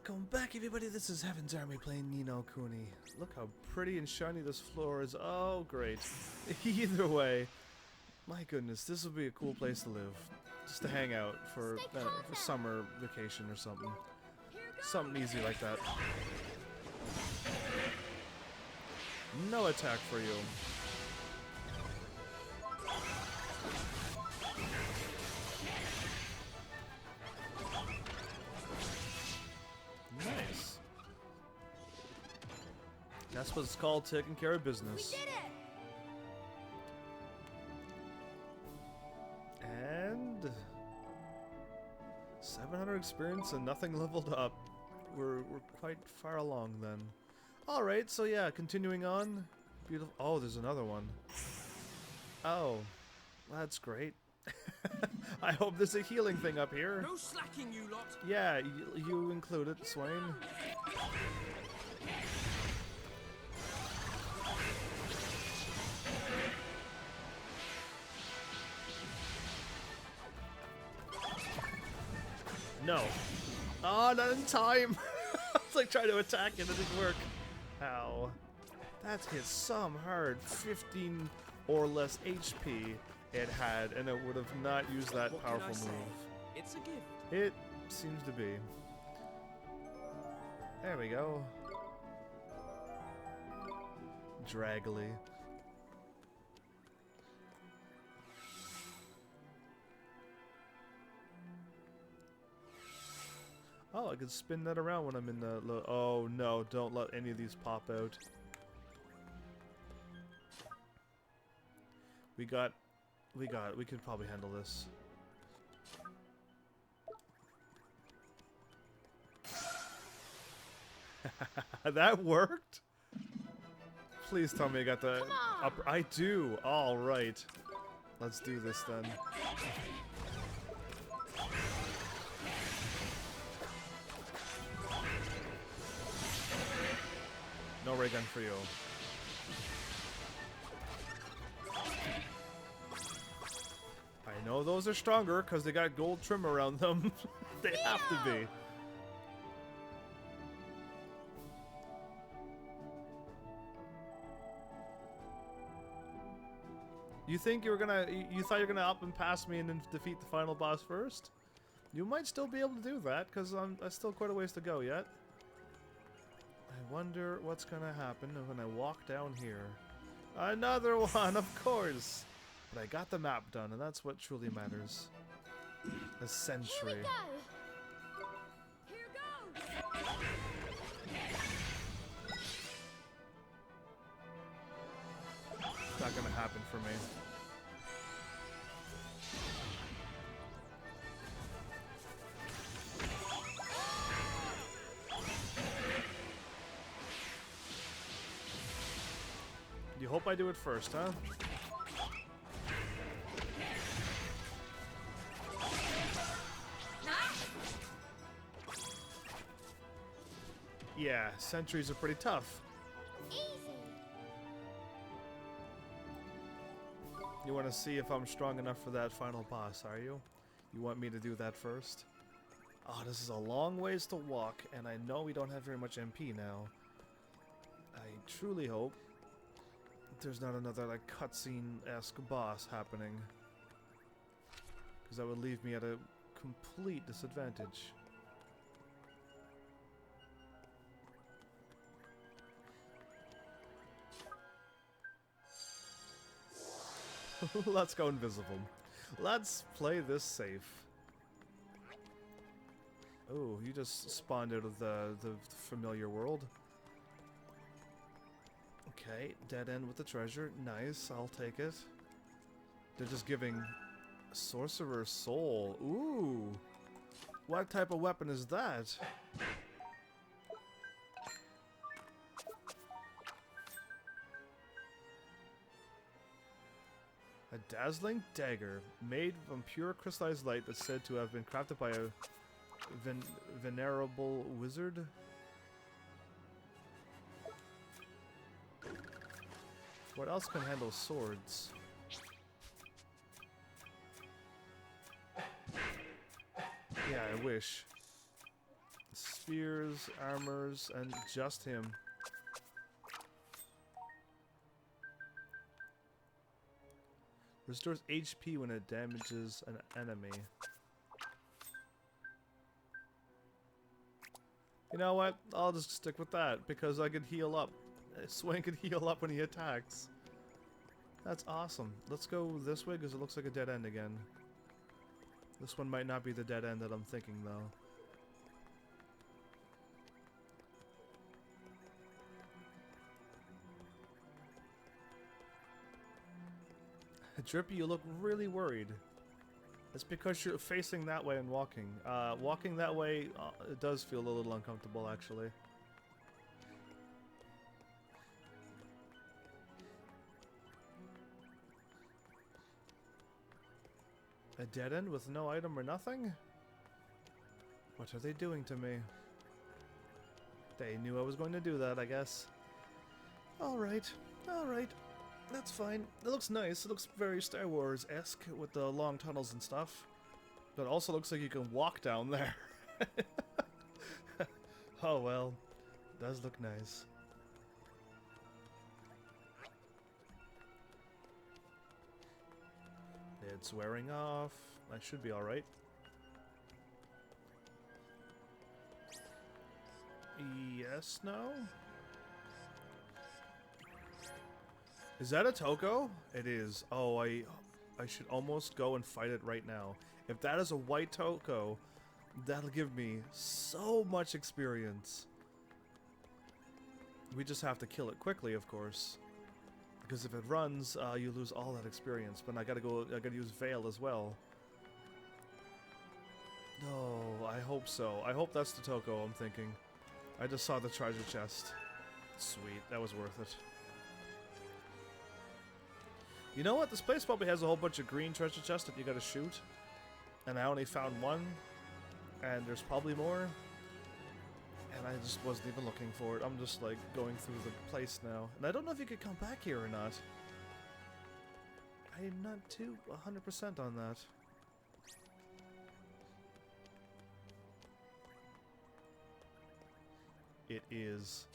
Welcome back, everybody. This is HEAVENSARMY playing Kuni. Look how pretty and shiny this floor is. Oh, great. Either way, my goodness, this would be a cool place to live. Just to hang out for summer vacation or something. Something easy like that. No attack for you. Nice. That's what it's called, taking care of business. We did it! And 700 experience and nothing leveled up. We're quite far along then. Alright, so yeah, continuing on. Beautiful. Oh, there's another one. Oh, that's great. I hope there's a healing thing up here. No slacking, you lot. Yeah, you include it, Swain. No. Oh, not in time. I was like trying to attack it, it didn't work. Ow. That hit some hard. 15 or less HP it had, and it would have not used that powerful move. It's a gift. It seems to be. There we go. Draggly. Oh, I can spin that around when I'm in the oh no, don't let any of these pop out. We could probably handle this. That worked? Please tell me I got the upper. I do. All right. Let's do this then. No ray gun for you. I know those are stronger because they got gold trim around them. They have to be. You think you thought you were gonna up and pass me and then defeat the final boss first? You might still be able to do that because I'm still quite a ways to go yet. I wonder what's gonna happen when I walk down here. Another one, of course! But I got the map done, and that's what truly matters. A century. Here we go! Here goes! It's not gonna happen for me. You hope I do it first, huh? Yeah, sentries are pretty tough. Easy! You want to see if I'm strong enough for that final boss, are you? You want me to do that first? Oh, this is a long ways to walk, and I know we don't have very much MP now. I truly hope there's not another, like, cutscene-esque boss happening. Because that would leave me at a complete disadvantage. Let's go invisible. Let's play this safe. Oh, you just spawned out of the familiar world. Okay, dead end with the treasure. Nice, I'll take it. They're just giving Sorcerer's Soul. Ooh! What type of weapon is that? A dazzling dagger, made from pure crystallized light that's said to have been crafted by a venerable wizard. What else can handle swords? Yeah, I wish. spheres, armors, and just him. Restores HP when it damages an enemy. You know what? I'll just stick with that because I can heal up. Swain can heal up when he attacks. That's awesome. Let's go this way because it looks like a dead end again. This one might not be the dead end that I'm thinking though. Drippy, you look really worried. It's because you're facing that way and walking. Walking that way, it does feel a little uncomfortable, actually. A dead end with no item or nothing? What are they doing to me? They knew I was going to do that, I guess. Alright, alright. That's fine. It looks nice. It looks very Star Wars-esque with the long tunnels and stuff. But it also looks like you can walk down there. Oh well. It does look nice. It's wearing off. I should be alright. Yes, no? Is that a Toko? It is. Oh, I should almost go and fight it right now. If that is a white Toko, that'll give me so much experience. We just have to kill it quickly, of course. Because if it runs, you lose all that experience. But I gotta use Veil as well. No, I hope so. I hope that's the Toko I'm thinking. I just saw the treasure chest. Sweet, that was worth it. You know what? This place probably has a whole bunch of green treasure chests that you gotta shoot. And I only found one. And there's probably more. And I just wasn't even looking for it. I'm just like going through the place now. And I don't know if you could come back here or not. I'm not too 100% on that. It is.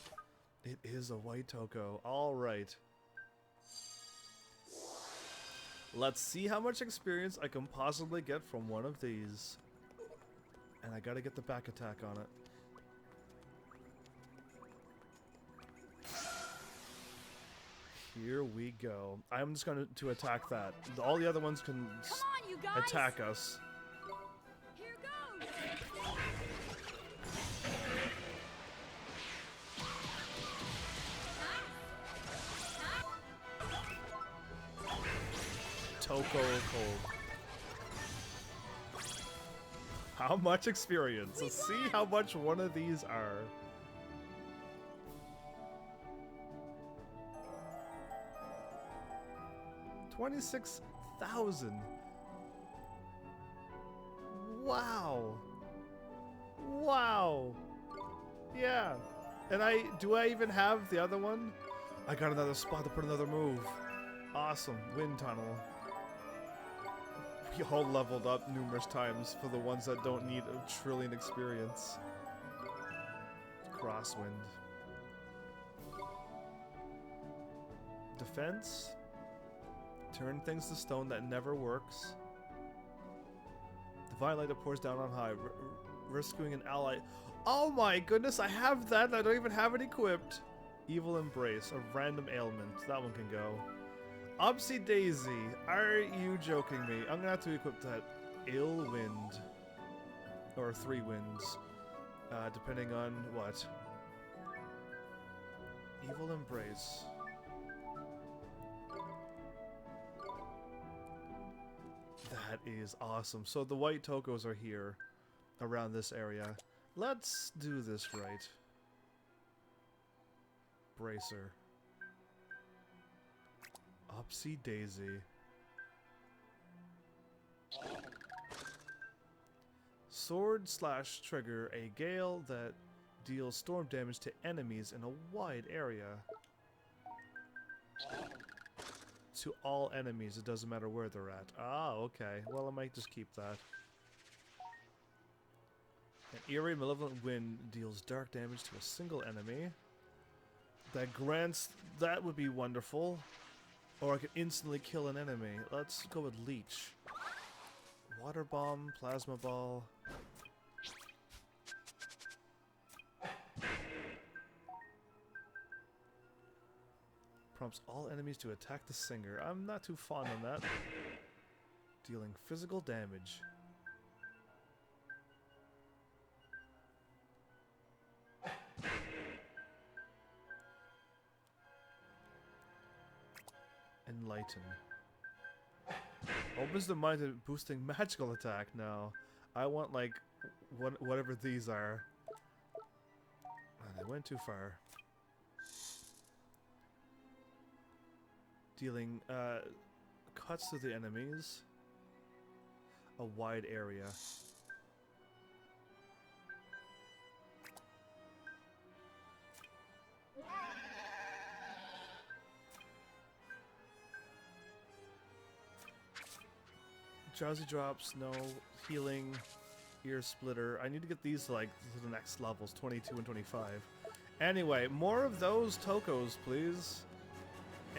It is a white Toko. Alright. Let's see how much experience I can possibly get from one of these. And I gotta get the back attack on it. Here we go. I'm just going to attack that. All the other ones can Come on, you guys. attack us. Here goes. Toko cold. How much experience? Let's see how much one of these are. $26,000. Wow. Wow. Yeah. And do I even have the other one? I got another spot to put another move. Awesome. Wind tunnel. We all leveled up numerous times for the ones that don't need a trillion experience. Crosswind. Defense. Turn things to stone that never works. Divine light that pours down on high. Rescuing an ally. Oh my goodness, I have that. I don't even have it equipped. Evil embrace. A random ailment. That one can go. Upsy Daisy. Are you joking me? I'm gonna have to equip that. Ill wind. Or 3 winds. Depending on what. Evil embrace. That is awesome. So the white Tokos are here, around this area. Let's do this right. Bracer. Upsy Daisy. Sword / trigger a gale that deals storm damage to enemies in a wide area. To all enemies, it doesn't matter where they're at. Ah, okay. Well, I might just keep that. An eerie malevolent wind deals dark damage to a single enemy. That grants... That would be wonderful. Or I could instantly kill an enemy. Let's go with Leech. Water Bomb, Plasma Ball... Prompts all enemies to attack the singer. I'm not too fond on that. Dealing physical damage. Enlighten. Opens the mind to boosting magical attack now. I want like whatever these are. I went too far. Dealing cuts to the enemies. A wide area. Drowsy drops, no. Healing, ear splitter. I need to get these like to the next levels, 22 and 25. Anyway, more of those Tokos, please.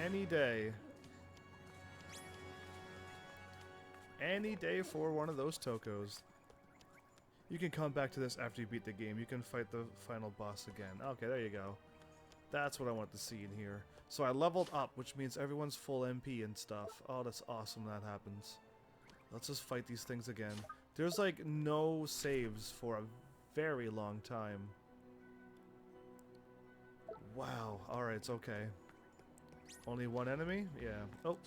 Any day. Any day for one of those Tokos. You can come back to this after you beat the game. You can fight the final boss again. Okay, there you go. That's what I want to see in here. So I leveled up, which means everyone's full MP and stuff. Oh, that's awesome that happens. Let's just fight these things again. There's like no saves for a very long time. Wow. Alright, it's okay. Only one enemy? Yeah. Oh.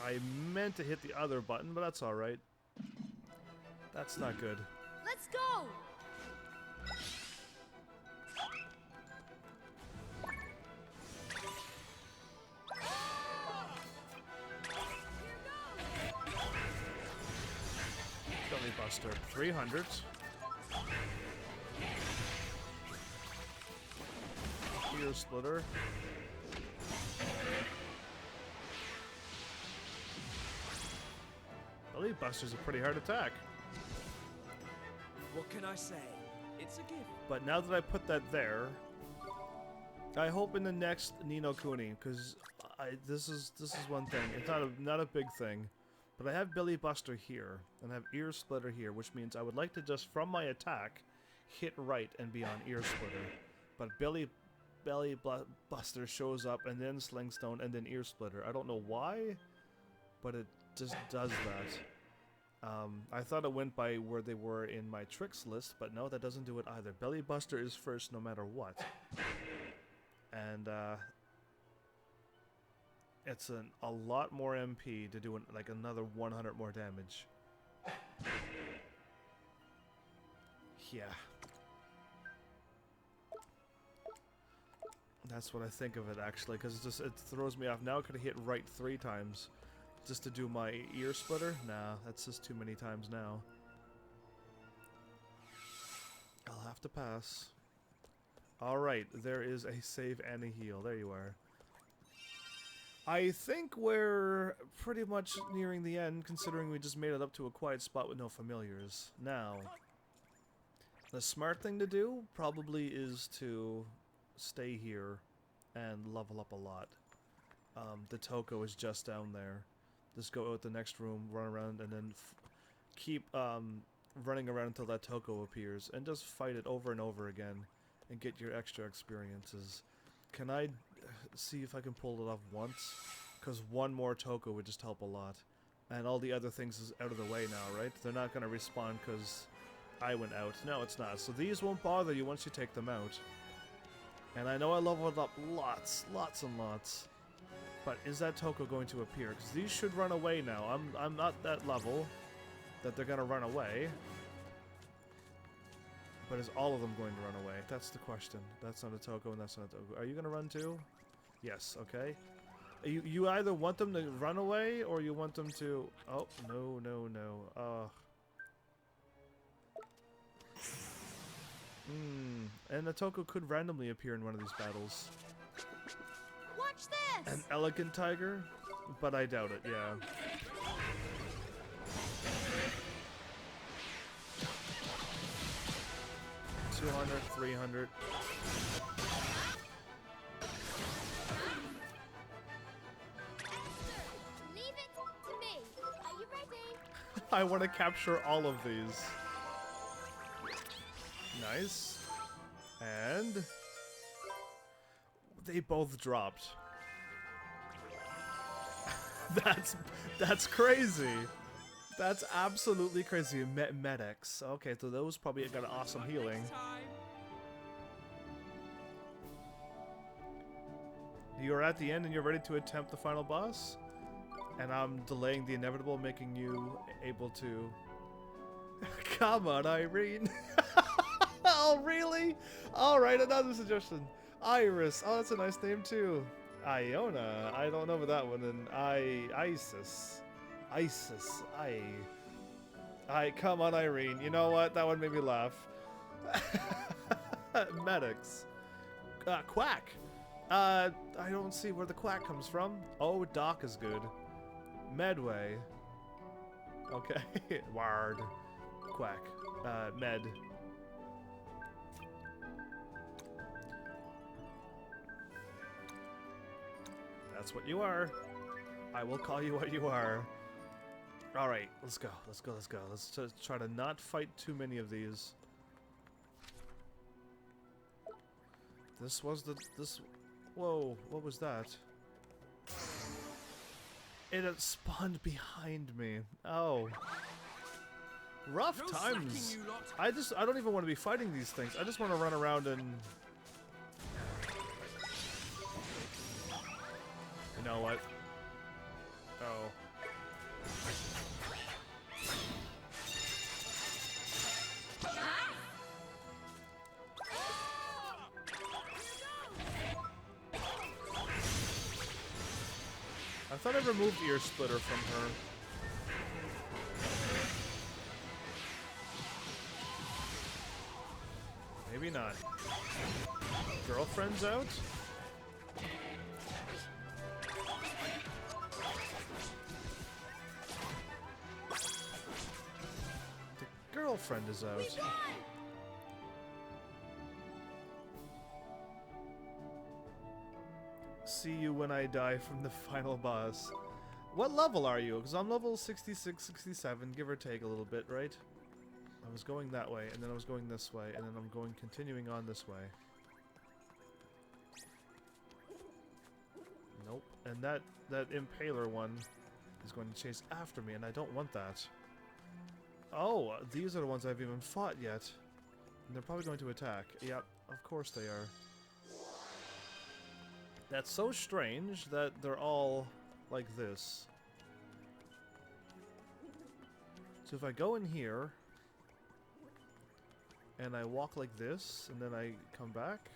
I meant to hit the other button, but that's alright. That's not good. Let's go! Belly Buster. 300. Ear Splitter. Belly Buster's a pretty hard attack. What can I say? It's a gift. But now that I put that there, I hope in the next Ni no Kuni, because this is one thing. It's not a big thing, but I have Belly Buster here and I have Ear Splitter here, which means I would like to just from my attack hit right and be on Ear Splitter. But Belly Buster shows up and then Sling Stone and then Ear Splitter. I don't know why, but it just does that. I thought it went by where they were in my tricks list, but no, that doesn't do it either. Belly Buster is first no matter what. And it's a lot more MP to do like another 100 more damage. Yeah. That's what I think of it actually, because it throws me off. Now I could have hit right 3 times. Just to do my ear splitter? Nah, that's just too many times now. I'll have to pass. Alright, there is a save and a heal. There you are. I think we're pretty much nearing the end, considering we just made it up to a quiet spot with no familiars. Now, the smart thing to do probably is to stay here and level up a lot. The Toko is just down there. Just go out the next room, run around, and then keep running around until that Toko appears, and just fight it over and over again, and get your extra experiences. Can I see if I can pull it off once? Because one more Toko would just help a lot. And all the other things is out of the way now, right? They're not going to respawn because I went out. No, it's not. So these won't bother you once you take them out. And I know I leveled up lots and lots. But is that Toko going to appear? Because these should run away now. I'm not that level that they're going to run away. But is all of them going to run away? That's the question. That's not a Toko and that's not a Toko. Are you going to run too? Yes, okay. You either want them to run away or you want them to... Oh, no. And the Toko could randomly appear in one of these battles. Watch this! An elegant tiger? But I doubt it, yeah. 200, 300. Leave it to me. Are you ready? I want to capture all of these. Nice. And they both dropped. That's crazy. That's absolutely crazy. Medics. Okay, so those probably got an awesome healing. You're at the end and you're ready to attempt the final boss? And I'm delaying the inevitable, making you able to... Come on, Irene. Oh, really? Alright, another suggestion. Iris. Oh, that's a nice name, too. Iona. I don't know about that one. And Isis. Isis. Come on, Irene. You know what? That one made me laugh. Medics. Quack. I don't see where the quack comes from. Oh, Doc is good. Medway. Okay. Ward. Quack. Med. That's what you are. I will call you what you are. Alright, let's go. Let's go, let's go. Let's just try to not fight too many of these. This was the... Whoa, what was that? It had spawned behind me. Oh. Rough times. I don't even want to be fighting these things. I just want to run around and... You know what? Oh. I thought I removed Ear Splitter from her. Maybe not. Girlfriend's out? The girlfriend is out. See you when I die from the final boss. What level are you? Because I'm level 66, 67, give or take a little bit, right? I was going that way, and then I was going this way, and then I'm going continuing on this way. Nope. And that impaler one is going to chase after me, and I don't want that. Oh, these are the ones I've even fought yet. And they're probably going to attack. Yep, of course they are. That's so strange that they're all like this. So if I go in here and I walk like this and then I come back,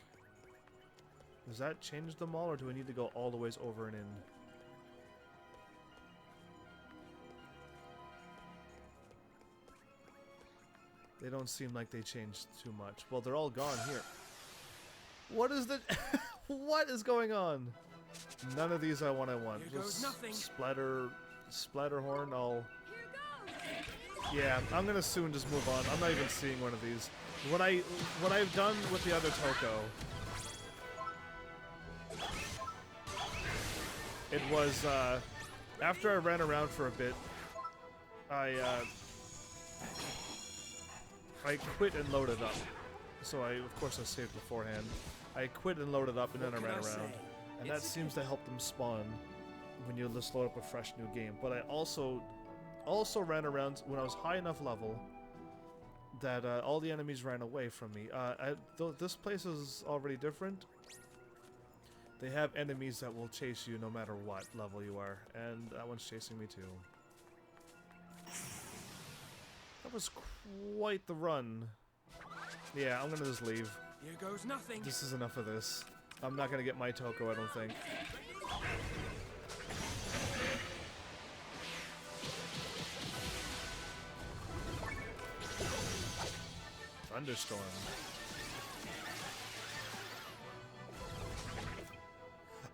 does that change them all, or do I need to go all the ways over and in? They don't seem like they changed too much. Well, they're all gone here. What is the... What is going on? None of these I want. Just Splatterhorn, I'll... Yeah, I'm gonna soon just move on. I'm not even seeing one of these. What I've done with the other Toko... It was, after I ran around for a bit, I quit and loaded up. So of course I saved beforehand. I quit and loaded up and then I ran around. And that seems to help them spawn when you just load up a fresh new game. But I also ran around when I was high enough level that all the enemies ran away from me. This place is already different. They have enemies that will chase you no matter what level you are. And that one's chasing me too. That was quite the run. Yeah, I'm gonna just leave. Here goes nothing. This is enough of this. I'm not gonna get my Toko, I don't think. Thunderstorm.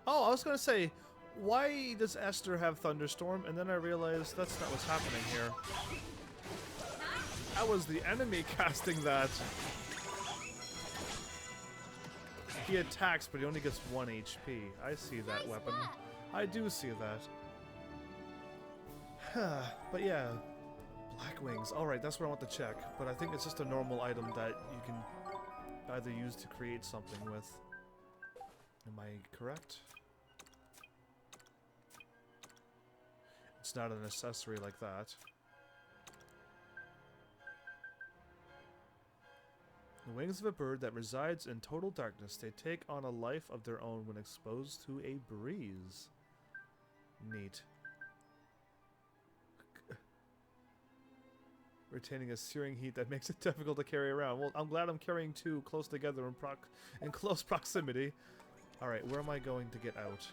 Oh, I was gonna say, why does Esther have Thunderstorm? And then I realized that's not what's happening here. That was the enemy casting that. He attacks, but he only gets 1 HP. I see that Nice weapon. work. I do see that. But yeah, black wings. Alright, that's what I want to check. But I think it's just a normal item that you can either use to create something with. Am I correct? It's not an accessory like that. The wings of a bird that resides in total darkness. They take on a life of their own when exposed to a breeze. Neat. Retaining a searing heat that makes it difficult to carry around. Well, I'm glad I'm carrying two close together in close proximity. Alright, where am I going to get out?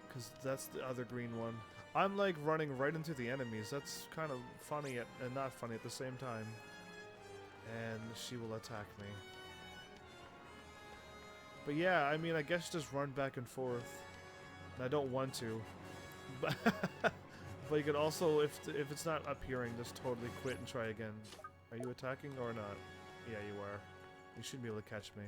Because that's the other green one. I'm like running right into the enemies. That's kind of funny and not funny at the same time. And she will attack me. But yeah, I mean, I guess just run back and forth. And I don't want to. But, but you could also, if it's not appearing, just totally quit and try again. Are you attacking or not? Yeah, you are. You shouldn't be able to catch me.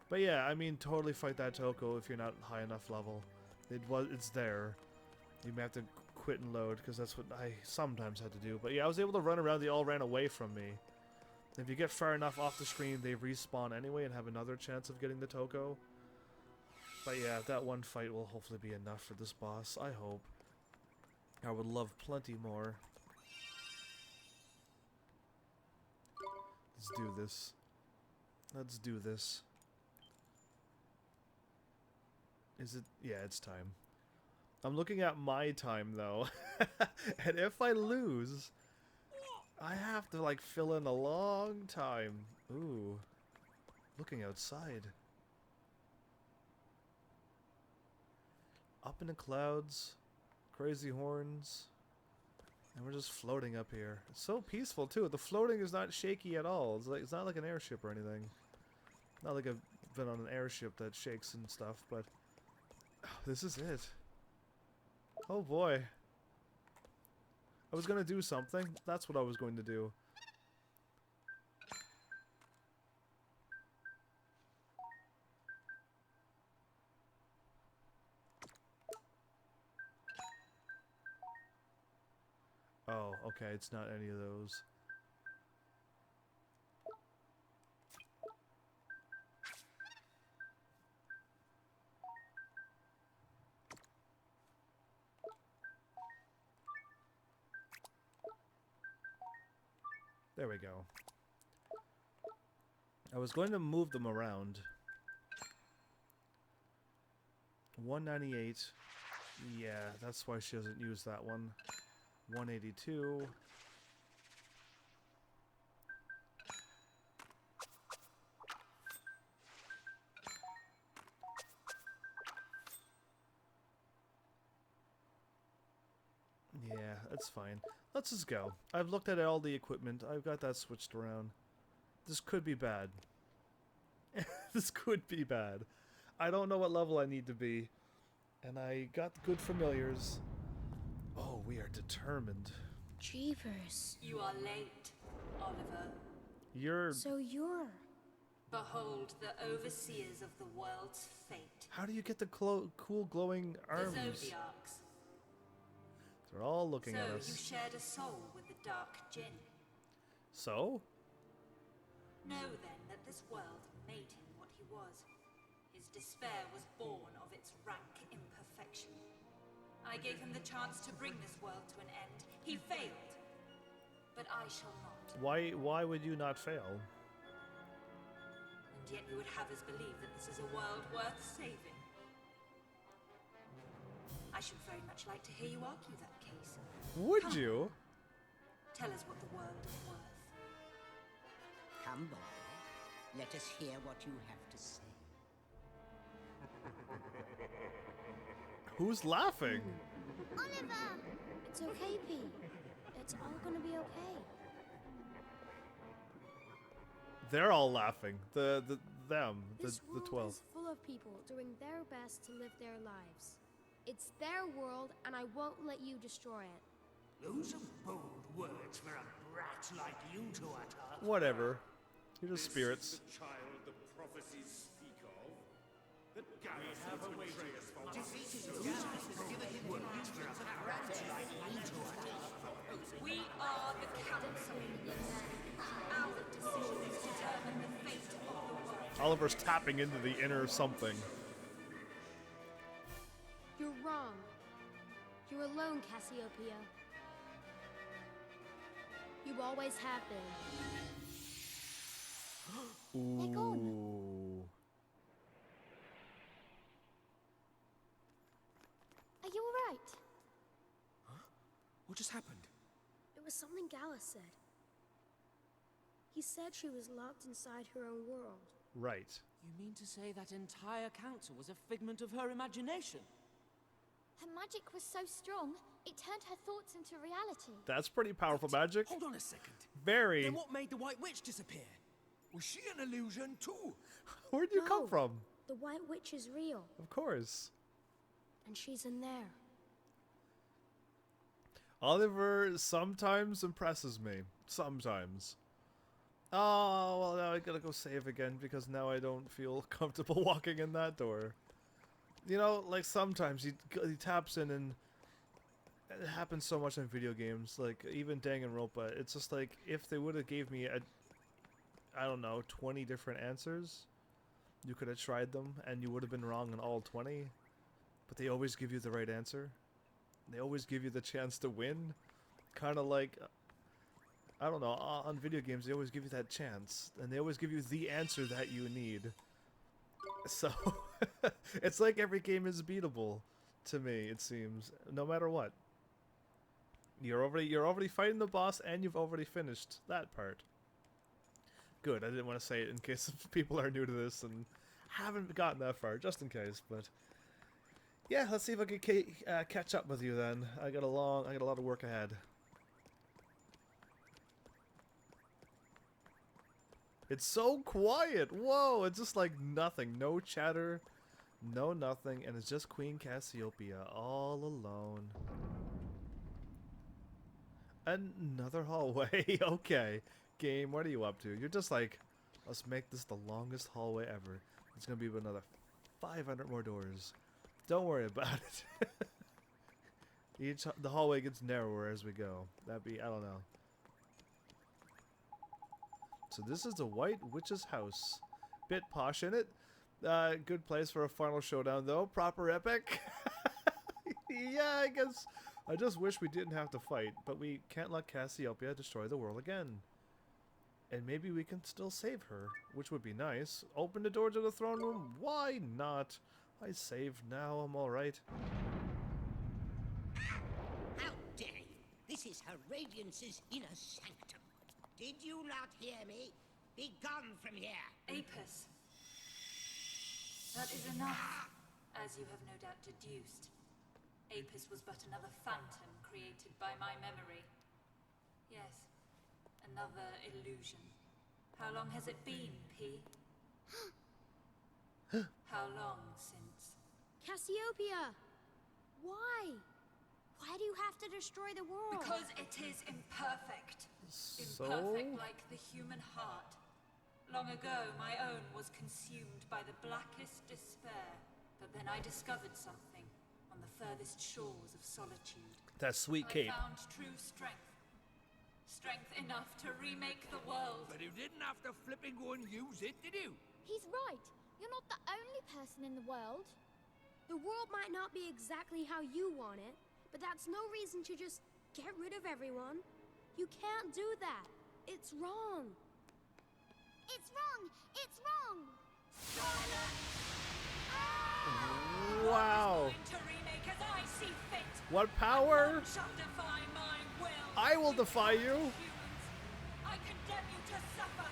But yeah, I mean, totally fight that Toko if you're not high enough level. It's there. You may have to quit and load, because that's what I sometimes had to do. But yeah, I was able to run around. They all ran away from me. If you get far enough off the screen, they respawn anyway and have another chance of getting the Toko. But yeah, that one fight will hopefully be enough for this boss, I hope. I would love plenty more. Let's do this. Let's do this. Is it? Yeah, it's time. I'm looking at my time, though. And if I lose, I have to, like, fill in a long time. Ooh. Looking outside. Up in the clouds. Crazy horns. And we're just floating up here. It's so peaceful, too. The floating is not shaky at all. It's not like an airship or anything. Not like I've been on an airship that shakes and stuff, but... Oh, this is it. Oh boy. I was gonna do something. That's what I was going to do. Oh, okay, it's not any of those. There we go. I was going to move them around. 198. Yeah, that's why she doesn't use that one. 182. Yeah, that's fine. Let's just go. I've looked at all the equipment. I've got that switched around. This could be bad. This could be bad. I don't know what level I need to be. And I got good familiars. Oh, we are determined. Jeepers. You are late, Oliver. You're... So you're... Behold the overseers of the world's fate. How do you get the cool glowing arms? The Zodiacs. They're all looking So at you us. shared a soul with the Dark Djinn. So? Know then that this world made him what he was. His despair was born of its rank imperfection. I gave him the chance to bring this world to an end. He failed. But I shall not. Why would you not fail? And yet you would have us believe that this is a world worth saving. I should very much like to hear you argue that case. Would Come. you? Tell us what the world is worth. Come, boy. Let us hear what you have to say. Who's laughing? Oliver! It's okay, Pete. It's all gonna be okay. They're all laughing. The This 12. world is full of people doing their best to live their lives. It's their world, and I won't let you destroy it. Those are bold words for a brat like you to utter. Whatever. You're just spirits. The child the prophecies speak of. That Gareth would betray us for We are the council. Our decisions determine the fate of the world. Oliver's tapping into the inner something. You're wrong. You're alone, Cassiopeia. You always have been. They're gone. Ooh. Are you alright? What just happened? It was something Gallus said. He said she was locked inside her own world. Right. You mean to say that entire council was a figment of her imagination? Her magic was so strong, it turned her thoughts into reality. That's pretty powerful magic. Hold on a second. Very. Then what made the White Witch disappear? Was she an illusion too? Where'd you come No. from? The White Witch is real, Of course. and she's in there. Oliver sometimes impresses me. Sometimes. Oh, well, now I gotta go save again because now I don't feel comfortable walking in that door. You know, like sometimes he taps in and it happens so much in video games, like even Danganronpa. It's just like if they would have gave me I don't know, 20 different answers, you could have tried them and you would have been wrong in all 20. But they always give you the right answer. They always give you the chance to win. Kind of like, I don't know, on video games they always give you that chance. And they always give you the answer that you need. So, it's like every game is beatable to me, it seems. No matter what. You're already fighting the boss and you've already finished that part. Good, I didn't want to say it in case people are new to this and haven't gotten that far, just in case, but... Yeah, let's see if I can catch up with you then. I got a lot of work ahead. It's so quiet. Whoa, it's just like nothing. No chatter, no nothing, and it's just Queen Cassiopeia all alone. Another hallway. Okay. Game, what are you up to? You're just like, let's make this the longest hallway ever. It's gonna be another 500 more doors. Don't worry about it. The hallway gets narrower as we go. That'd be, I don't know. So this is the White Witch's house. Bit posh in it. Good place for a final showdown though. Proper epic. Yeah, I guess. I just wish we didn't have to fight, but we can't let Cassiopeia destroy the world again. And maybe we can still save her, which would be nice. Open the door to the throne room? Why not? I saved now, I'm alright. How dare you? This is Her Radiance's inner sanctum. Did you not hear me? Be gone from here. Apis. That is enough, as you have no doubt deduced. Apis was but another phantom created by my memory. Yes, another illusion. How long has it been, P? How long since? Cassiopeia! Why? Why do you have to destroy the world? Because it is imperfect. So? Imperfect like the human heart. Long ago, my own was consumed by the blackest despair. But then I discovered something on the furthest shores of solitude. That sweet cape. I found true strength. Strength enough to remake the world. But you didn't have to flipping go and use it, did you? He's right. You're not the only person in the world. The world might not be exactly how you want it, but that's no reason to just get rid of everyone. You can't do that. It's wrong. It's wrong! It's wrong! Wow. To remake as I see fit. What power? Shall defy my will. I will defy you. Humans, I condemn you to suffer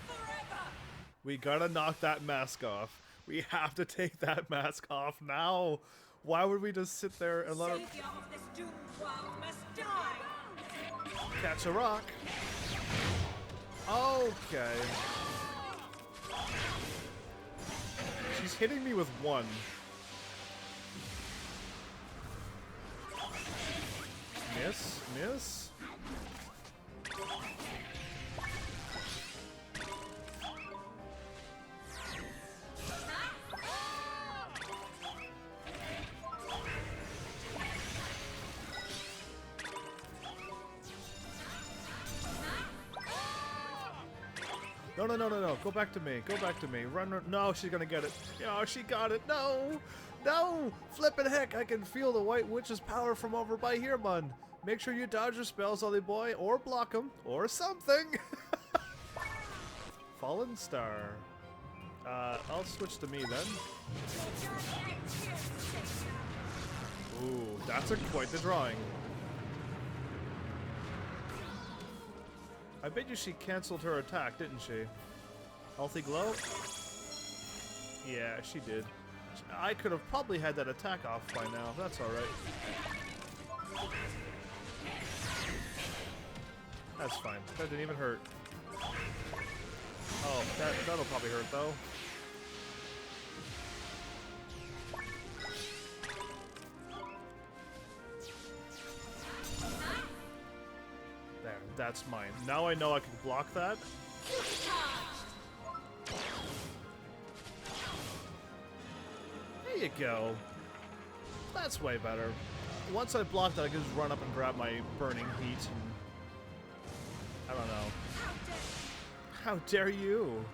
forever. We gotta knock that mask off. We have to take that mask off now. Why would we just sit there and let her Savior of this doomed world must die. catch a rock? Okay. She's hitting me with one. Miss, miss. No, no, no, no, no. Go back to me. Go back to me. Run, run. No, she's gonna get it. Oh, she got it. No! No! Flippin' heck, I can feel the White Witch's power from over by here, man. Make sure you dodge her spells, Ollie boy, or block them, or something. Fallen Star. I'll switch to me then. Ooh, that's quite the drawing. I bet you she cancelled her attack, didn't she? Healthy glow? Yeah, she did. I could have probably had that attack off by now. That's alright. That's fine. That didn't even hurt. Oh, that'll probably hurt though. There, that's mine. Now I know I can block that. There you go. That's way better. Once I block that, I can just run up and grab my burning heat and... I don't know. How dare you?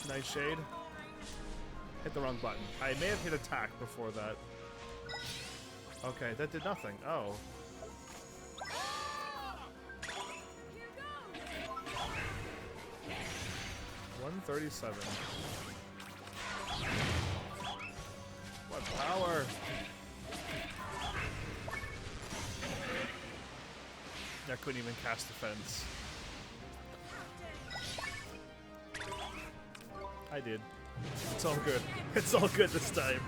Nightshade. Hit the wrong button. I may have hit attack before that. Okay, that did nothing. Oh. $137. What power? I couldn't even cast defense. I did. It's all good. It's all good this time.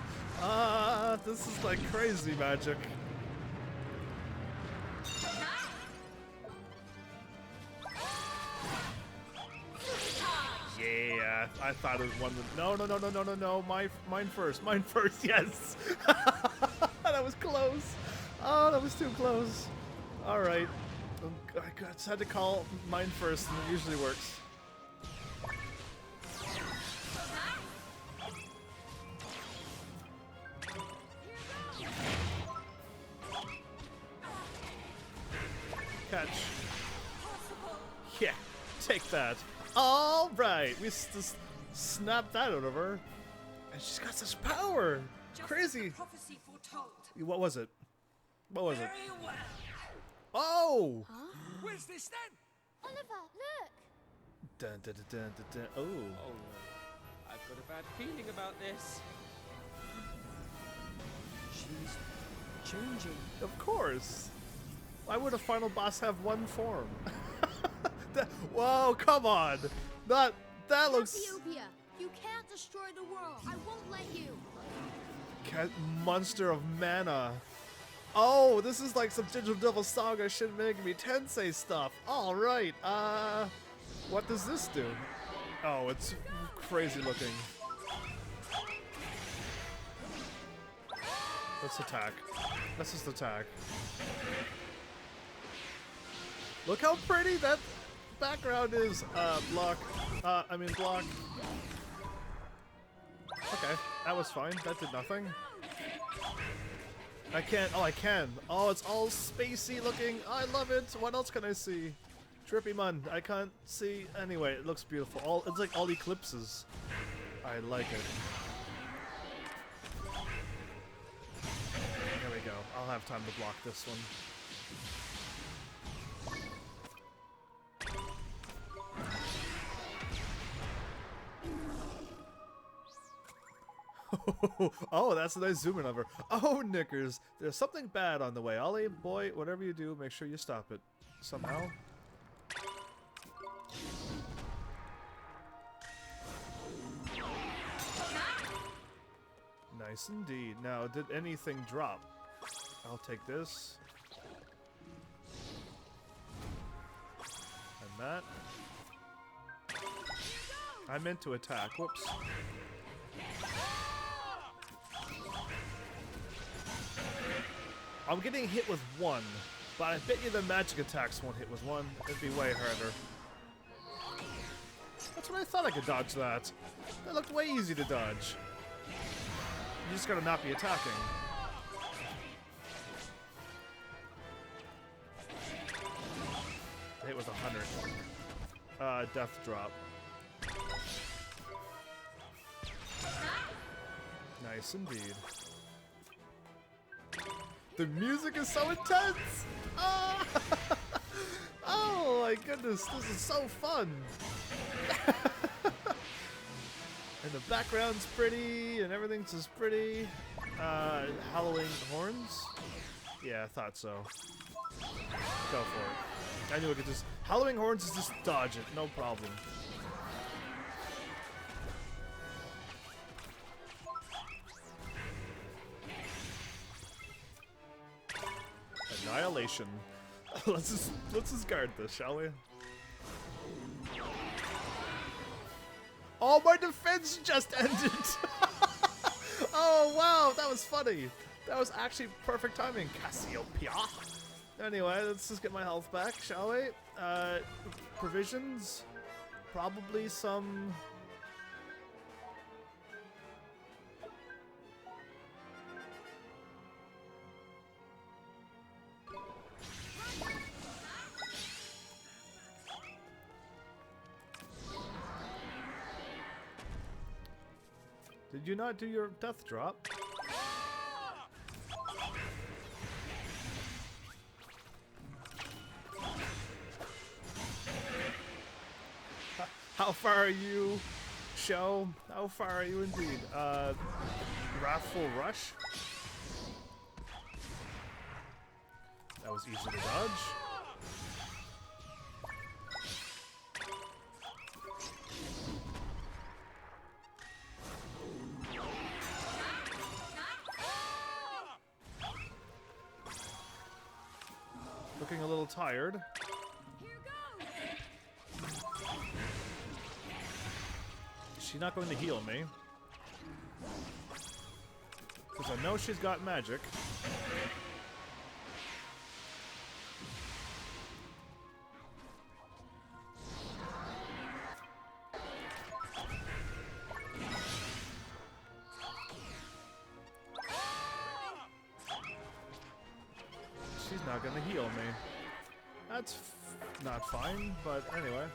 This is like crazy magic. Yeah, I thought it was one. No, no, no, no, no, no, no. Mine first. Mine first. Yes. That was close. Oh, that was too close. All right. I just had to call mine first, and it usually works. Catch. Yeah, take that. All right, we just snapped that out of her, and she's got such power. Crazy. Prophecy foretold. What was it? What was it? Very well. Oh. Huh? Where's this then? Oliver, look! Dun, dun, dun, dun, dun, dun. Oh. Oh, I've got a bad feeling about this. She's changing. Of course. Why would a final boss have one form? Whoa, come on. That looks... Cassiopeia, you can't destroy the world. I won't let you. Monster of mana. Oh, this is like some Digital Devil Saga Shin Megami Tensei stuff. All right. What does this do? Oh, it's crazy looking. Let's attack. Let's just attack. Look how pretty that background is. Block. Block. Okay, that was fine. That did nothing. I can't. Oh, I can. Oh, it's all spacey looking. I love it. What else can I see? Trippy man. I can't see. Anyway, it looks beautiful. It's like all eclipses. I like it. There we go. I'll have time to block this one. Oh, that's a nice zoom in of her. Oh, knickers. There's something bad on the way. Ollie, boy, whatever you do, make sure you stop it. Somehow. Nice indeed. Now, did anything drop? I'll take this. And that. I meant to attack. Whoops. I'm getting hit with one, but I bet you the magic attacks won't hit with one. It'd be way harder. That's what I thought I could dodge that. That looked way easy to dodge. You just gotta not be attacking. Hit with 100. death drop. Nice indeed. The music is so intense! Oh, oh my goodness, this is so fun! And the background's pretty, and everything's just pretty. Halloween horns? Yeah, I thought so. Go for it. I knew I could just... Halloween horns is just dodge it, no problem. Annihilation. let's just guard this, shall we? Oh, my defense just ended! Oh, wow, that was funny. That was actually perfect timing, Cassiopeia. Anyway, let's just get my health back, shall we? Provisions? Probably some... Did you not do your death drop? How far are you, show? How far are you indeed? Wrathful Rush? That was easy to dodge. Looking a little tired. She's not going to heal me. Because I know she's got magic. She's not going to heal me. That's not fine, but anyway.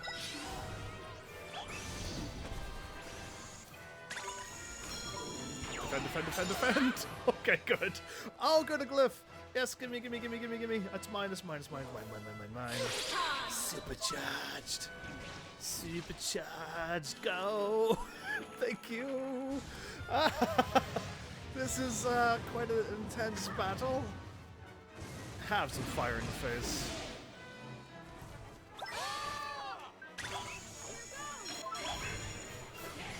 Defend. Okay, good. Oh, good, a glyph. Yes, gimme. That's mine. Supercharged. Go. Thank you. This is quite an intense battle. Have some fire in the face.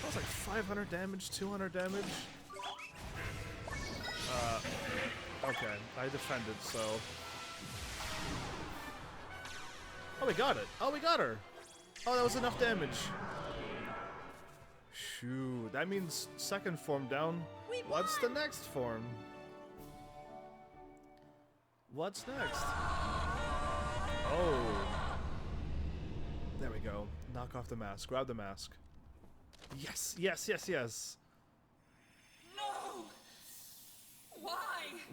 That was like 500 damage, 200 damage. Okay, I defended, so... Oh, we got it! Oh, we got her! Oh, that was enough damage. Shoot, that means second form down. What's the next form? What's next? Oh. There we go. Knock off the mask. Grab the mask. Yes!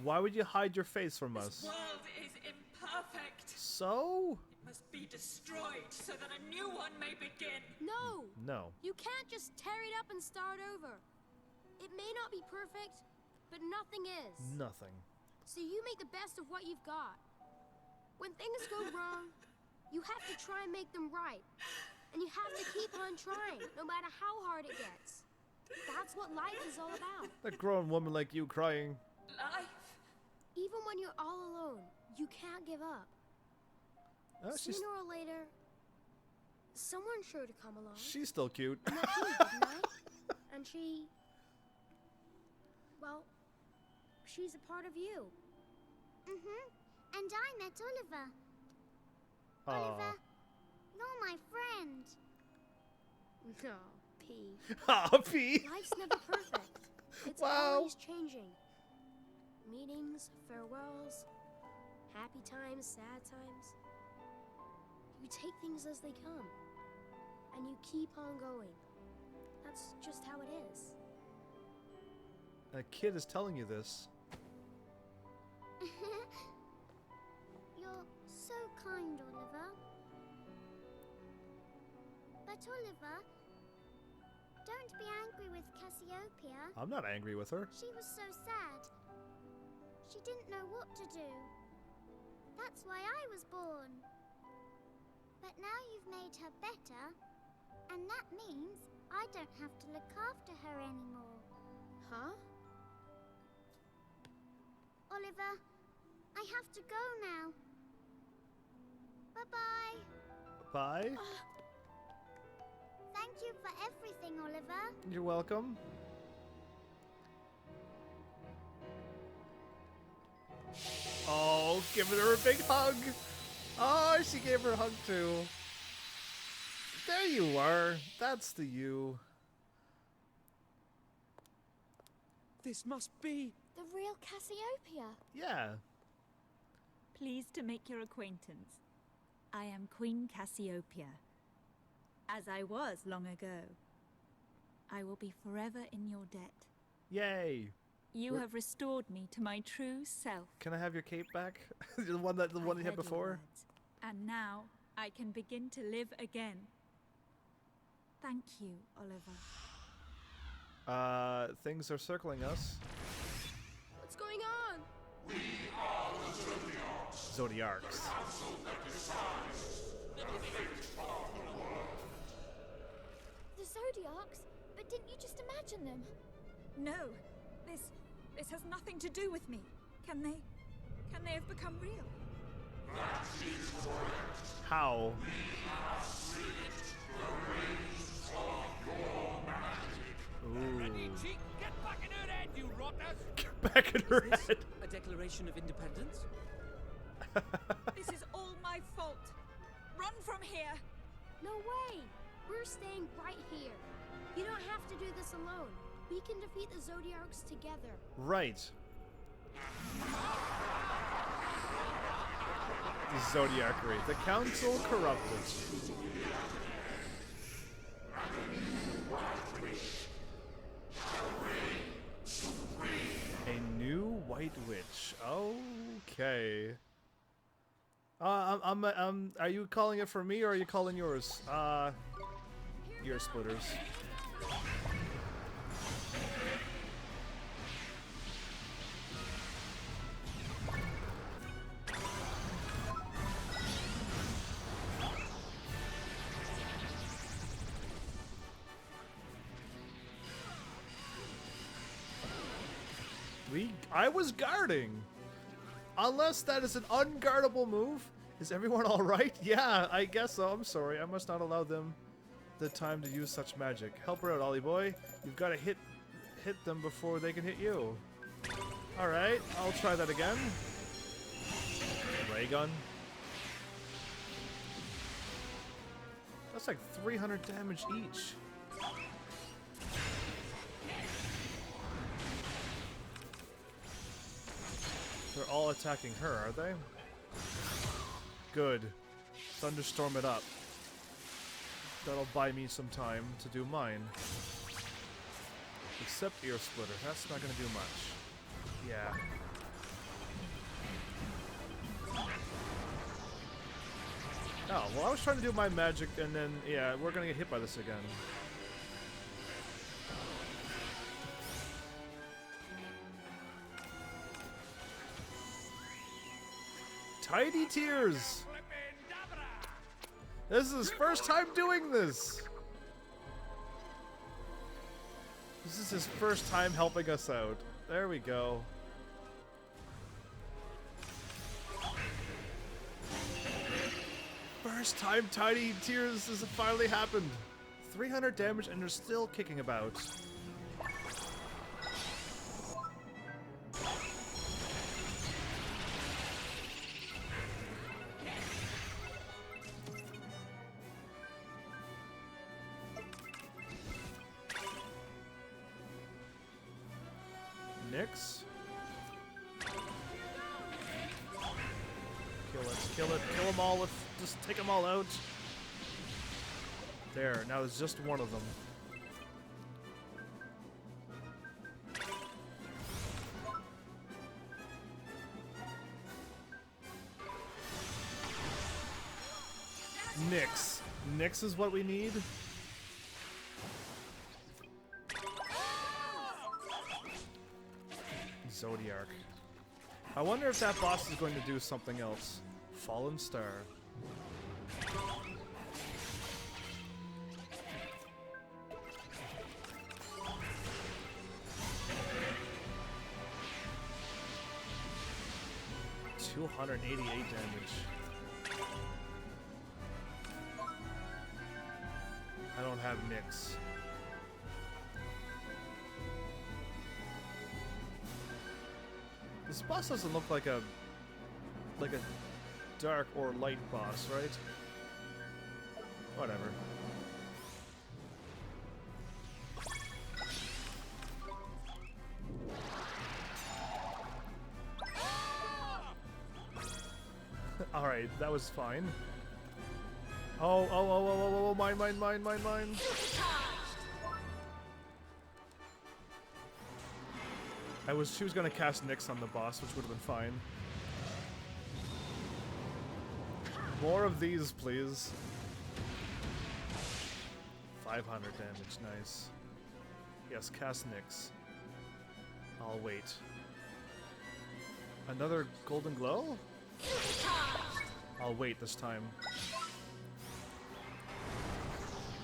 Why would you hide your face from us? This world is imperfect. So? It must be destroyed so that a new one may begin. No! No. You can't just tear it up and start over. It may not be perfect, but nothing is. Nothing. So you make the best of what you've got. When things go wrong, you have to try and make them right. And you have to keep on trying, no matter how hard it gets. That's what life is all about. A grown woman like you crying. Life. Even when you're all alone, you can't give up. Sooner or later, someone's sure to come along. She's still cute. I met you, didn't I? And she... Well, she's a part of you. Mm-hmm. And I met Oliver. Aww. Oliver, you're my friend. No, P. Aw, P. Life's never perfect. It's Wow. always changing. Meetings, farewells, happy times, sad times. You take things as they come, and you keep on going. That's just how it is. A kid is telling you this. You're so kind, Oliver. But Oliver, don't be angry with Cassiopeia. I'm not angry with her. She was so sad. She didn't know what to do. That's why I was born. But now you've made her better, and that means I don't have to look after her anymore. Huh? Oliver, I have to go now. Bye-bye. Bye. Thank you for everything, Oliver. You're welcome. Oh, giving her a big hug. Oh, she gave her a hug too. There you are. That's the you. This must be... The real Cassiopeia. Yeah. Pleased to make your acquaintance. I am Queen Cassiopeia. As I was long ago. I will be forever in your debt. Yay. You have restored me to my true self. Can I have your cape back? the one you had Your before? words, and now I can begin to live again. Thank you, Oliver. Things are circling us. What's going on? Zodiarchs. The Zodiacs? But didn't you just imagine them? No, this has nothing to do with me. Can they have become real? How? Ooh. Get back in her head, you rotters! Get back in her head. A declaration of independence? This is all my fault. Run from here. No way! We're staying right here. You don't have to do this alone. We can defeat the Zodiarchs together. Right. The Zodiarchery. The Council corrupted. A new White Witch. Okay. Are you calling it for me or are you calling yours? Ear splitters. I was guarding. Unless that is an unguardable move. Is everyone alright? Yeah, I guess so. I'm sorry. I must not allow them the time to use such magic. Help her out, Ollie boy. You've got to hit them before they can hit you. Alright, I'll try that again. Ray gun. That's like 300 damage each. They're all attacking her, are they? Good. Thunderstorm it up. That'll buy me some time to do mine. Except Ear Splitter. That's not gonna do much. Yeah. Oh, well I was trying to do my magic and then, yeah, we're gonna get hit by this again. Tidy Tears! This is his first time doing this! This is his first time helping us out. There we go. First time Tidy Tears has finally happened. 300 damage and they're still kicking about. Nyx. Kill it, kill them all, just take them all out. There, now there's just one of them. Nyx. Nyx is what we need? Zodiac. I wonder if that boss is going to do something else. Fallen Star. $288 damage. I don't have Nyx. This boss doesn't look like a dark or light boss, right? Whatever. Alright, that was fine. Oh, mine. She was gonna cast Nyx on the boss, which would have been fine. More of these, please. 500 damage, nice. Yes, cast Nyx. I'll wait. Another golden glow? I'll wait this time.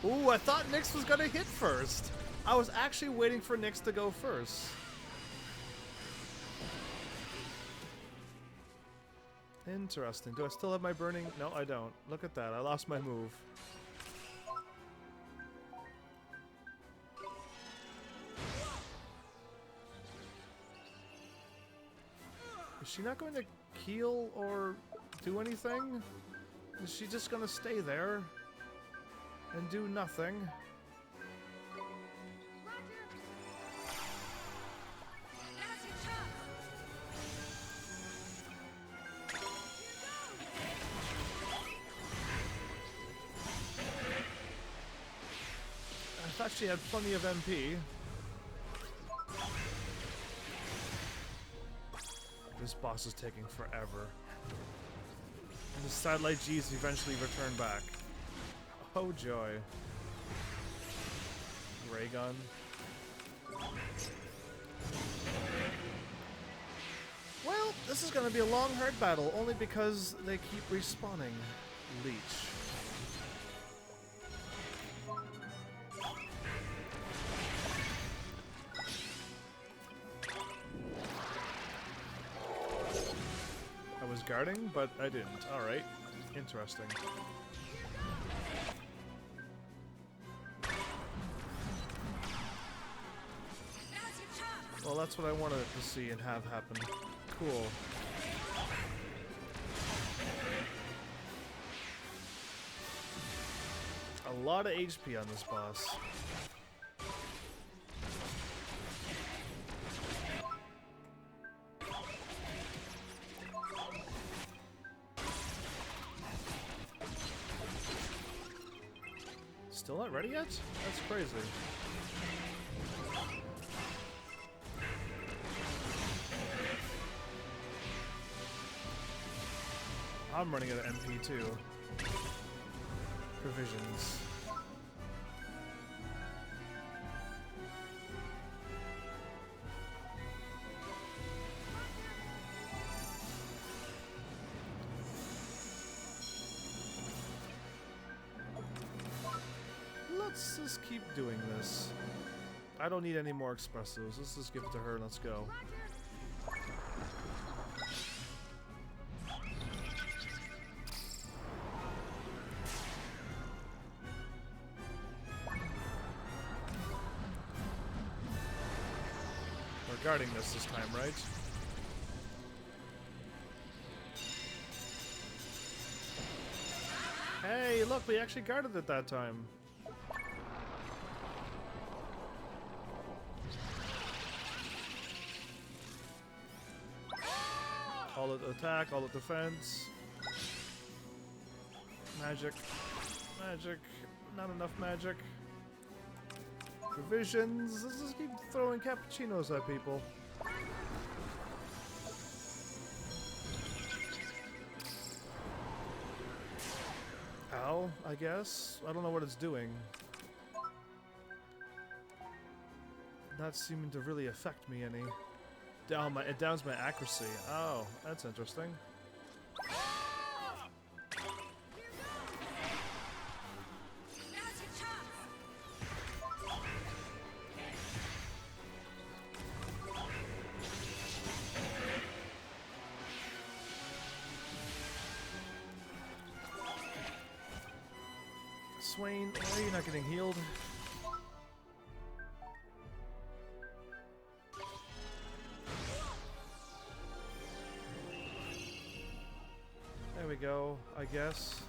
Ooh, I thought Nyx was gonna hit first! I was actually waiting for Nyx to go first. Interesting. Do I still have my burning? No, I don't. Look at that. I lost my move. Is she not going to heal or do anything? Is she just going to stay there and do nothing? I thought she had plenty of MP. This boss is taking forever. And the satellite G's eventually return back. Oh joy. Ray gun. Well, this is gonna be a long, hard battle, only because they keep respawning. Leech. Guarding, but I didn't. Alright. Interesting. Well, that's what I wanted to see and have happen. Cool. A lot of HP on this boss. Still not ready yet? That's crazy. I'm running out of MP too. Provisions. Let's just keep doing this. I don't need any more espressos. Let's just give it to her and let's go. We're guarding this time, right? Hey, look, we actually guarded it that time. All at attack, all at defense. Magic. Magic. Not enough magic. Provisions. Let's just keep throwing cappuccinos at people. Ow. I guess. I don't know what it's doing. Not seeming to really affect me any. It downs my accuracy. Oh, that's interesting. Swain, why are you not getting healed? There we go, I guess.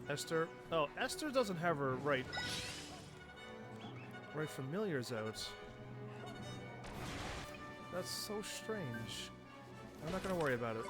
Esther. Oh, Esther doesn't have her right familiars out. That's so strange. I'm not gonna worry about it.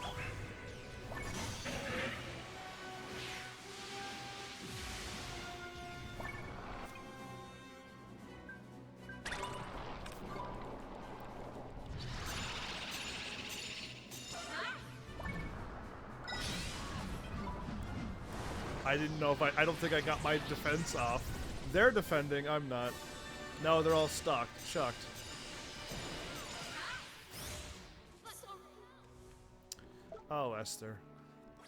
I didn't know if I don't think I got my defense off. They're defending, I'm not. No, they're all shocked. Oh, Esther.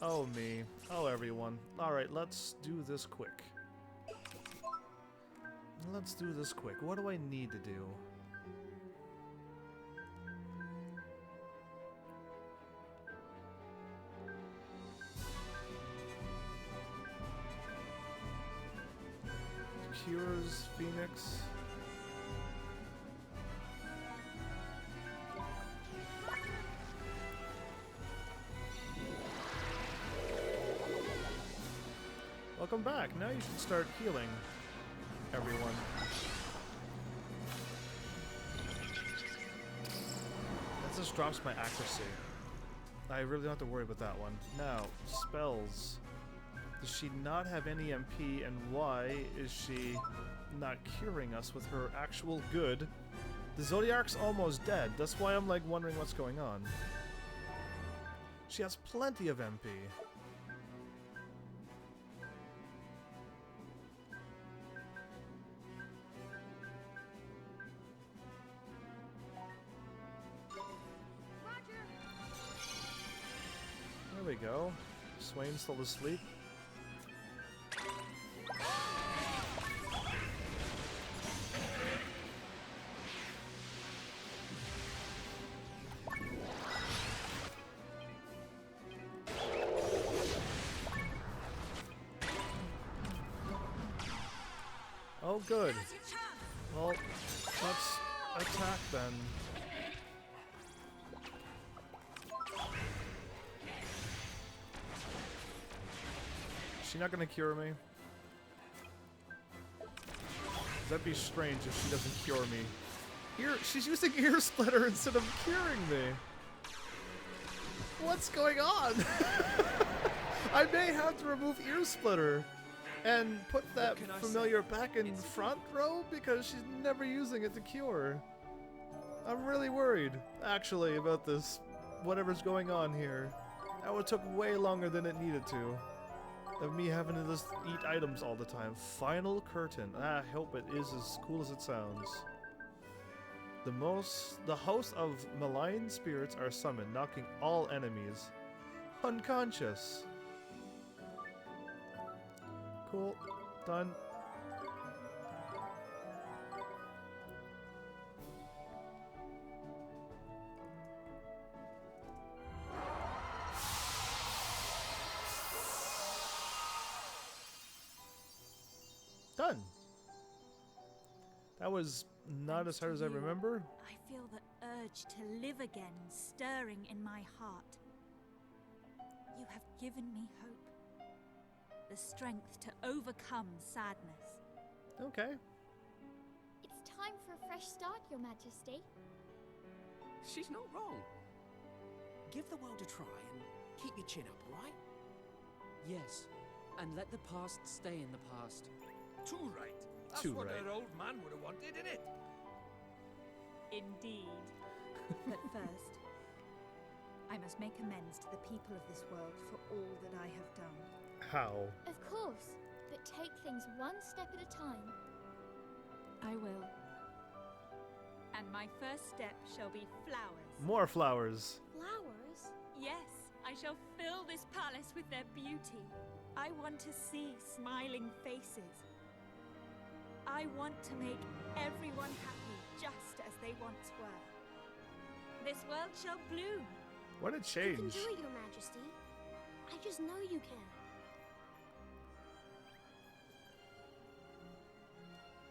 Oh, me. Oh, everyone. Alright, let's do this quick. Let's do this quick. What do I need to do? Cures Phoenix. Welcome back. Now you should start healing everyone. That just drops my accuracy. I really don't have to worry about that one. Now, spells. Does she not have any MP, and why is she not curing us with her actual good? The Zodiac's almost dead. That's why I'm like wondering what's going on. She has plenty of MP. There we go. Swain's still asleep. Oh, good. Well, let's attack then. Is she not gonna cure me? That'd be strange if she doesn't cure me. She's using Ear Splitter instead of curing me. What's going on? I may have to remove Ear Splitter and put that familiar back in front row because she's never using it to cure. I'm really worried, actually, about this. Whatever's going on here. That would took way longer than it needed to. Of me having to just eat items all the time. Final curtain. I hope it is as cool as it sounds. The host of malign spirits are summoned, knocking all enemies unconscious. Cool. Done. Done. That was not as hard as I remember. I feel the urge to live again stirring in my heart. You have given me hope. The strength to overcome sadness. Okay. It's time for a fresh start, Your Majesty. She's not wrong. Give the world a try and keep your chin up, alright? Yes, and let the past stay in the past. too right. That's Too what right. her old man would have wanted, innit? Indeed. But first, I must make amends to the people of this world for all that I have done. How? Of course, but take things one step at a time. I will. And my first step shall be flowers. More flowers. Flowers? Yes, I shall fill this palace with their beauty. I want to see smiling faces. I want to make everyone happy just as they once were. This world shall bloom. What a You can change. do it, Your Majesty. I just know you can.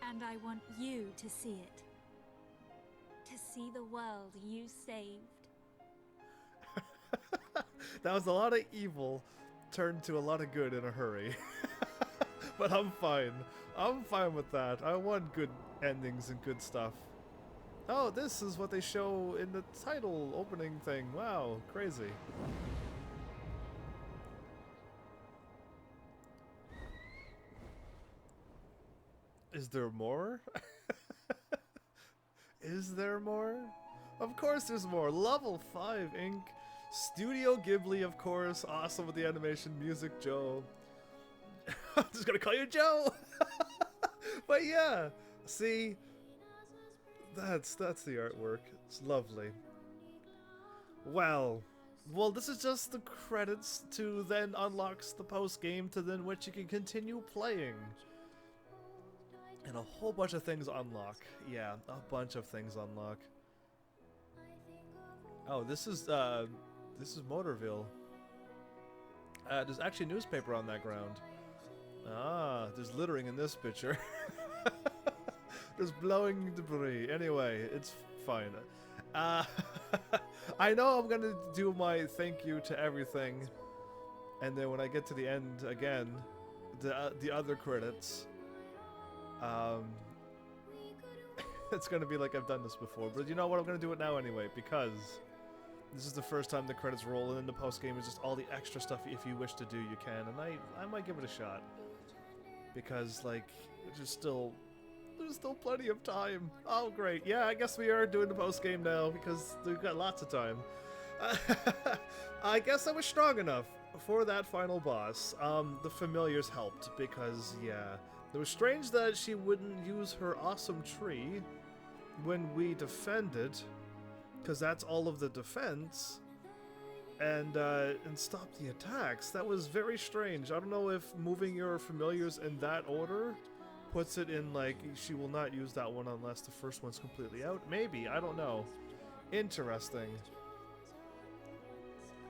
And I want you to see it. To see the world you saved. That was a lot of evil turned to a lot of good in a hurry. But I'm fine. I'm fine with that. I want good endings and good stuff. Oh, this is what they show in the title opening thing. Wow, crazy. Is there more? Is there more? Of course there's more. Level 5 Inc. Studio Ghibli, of course. Awesome with the animation, music, Joe. I'm just gonna call you Joe! But yeah, see, that's the artwork. It's lovely. Well, this is just the credits to then unlocks the post game to then which you can continue playing. And a whole bunch of things unlock. Yeah, a bunch of things unlock. Oh, this is Motorville. There's actually newspaper on that ground. Ah, there's littering in this picture. There's blowing debris. Anyway, it's fine. I know I'm gonna do my thank you to everything, and then when I get to the end again, the other credits, it's gonna be like I've done this before. But you know what? I'm gonna do it now anyway because this is the first time the credits roll, and then the post game is just all the extra stuff. If you wish to do, you can, and I might give it a shot because like there's still plenty of time. Oh great, yeah, I guess we are doing the post game now because we've got lots of time. I guess I was strong enough for that final boss. The familiars helped because yeah, it was strange that she wouldn't use her awesome tree when we defended, because that's all of the defense, and stop the attacks. That was very strange. I don't know if moving your familiars in that order puts it in like she will not use that one unless the first one's completely out. Maybe, I don't know. Interesting.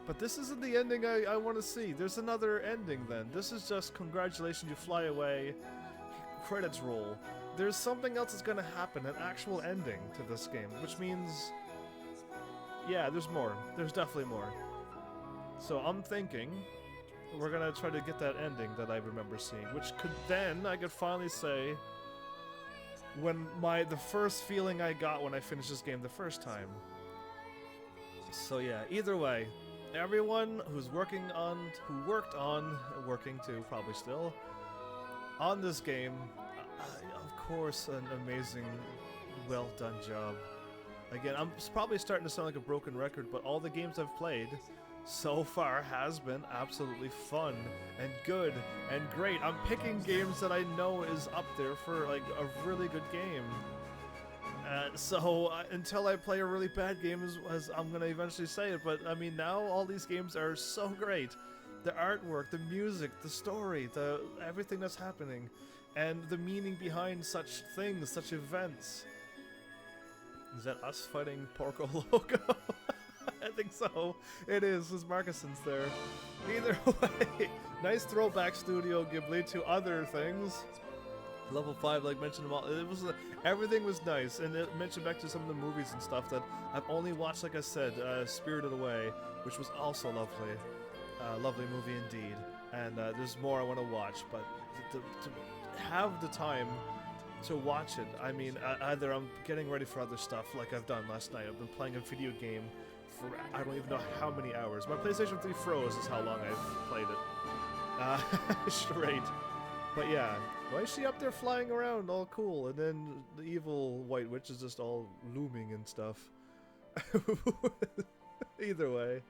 But this isn't the ending I want to see. There's another ending then. This is just congratulations, you fly away, credits roll. There's something else that's gonna happen, an actual ending to this game, which means, yeah, there's more. There's definitely more. So I'm thinking we're gonna try to get that ending that I remember seeing, which could then I could finally say when the first feeling I got when I finished this game the first time. So yeah, either way, everyone who's working too, probably still, on this game, of course, an amazing, well done job. Again, I'm probably starting to sound like a broken record, but all the games I've played so far has been absolutely fun and good and great. I'm picking games that I know is up there for like a really good game. So until I play a really bad game, as I'm gonna eventually say it, but I mean now all these games are so great. The artwork, the music, the story, everything that's happening, and the meaning behind such things, such events. Is that us fighting Porco Loco? I think so. It is. There's Marcuson's there. Either way, nice throwback Studio Ghibli to other things. Level 5, like mentioned them all. It was everything was nice, and it mentioned back to some of the movies and stuff that I've only watched. Like I said, Spirited Away, which was also lovely, lovely movie indeed. And there's more I want to watch, but to have the time to watch it, I mean, either I'm getting ready for other stuff, like I've done last night. I've been playing a video game for I don't even know how many hours. My PlayStation 3 froze is how long I've played it. Straight. But yeah, why is she up there flying around all cool, and then the evil White Witch is just all looming and stuff? Either way,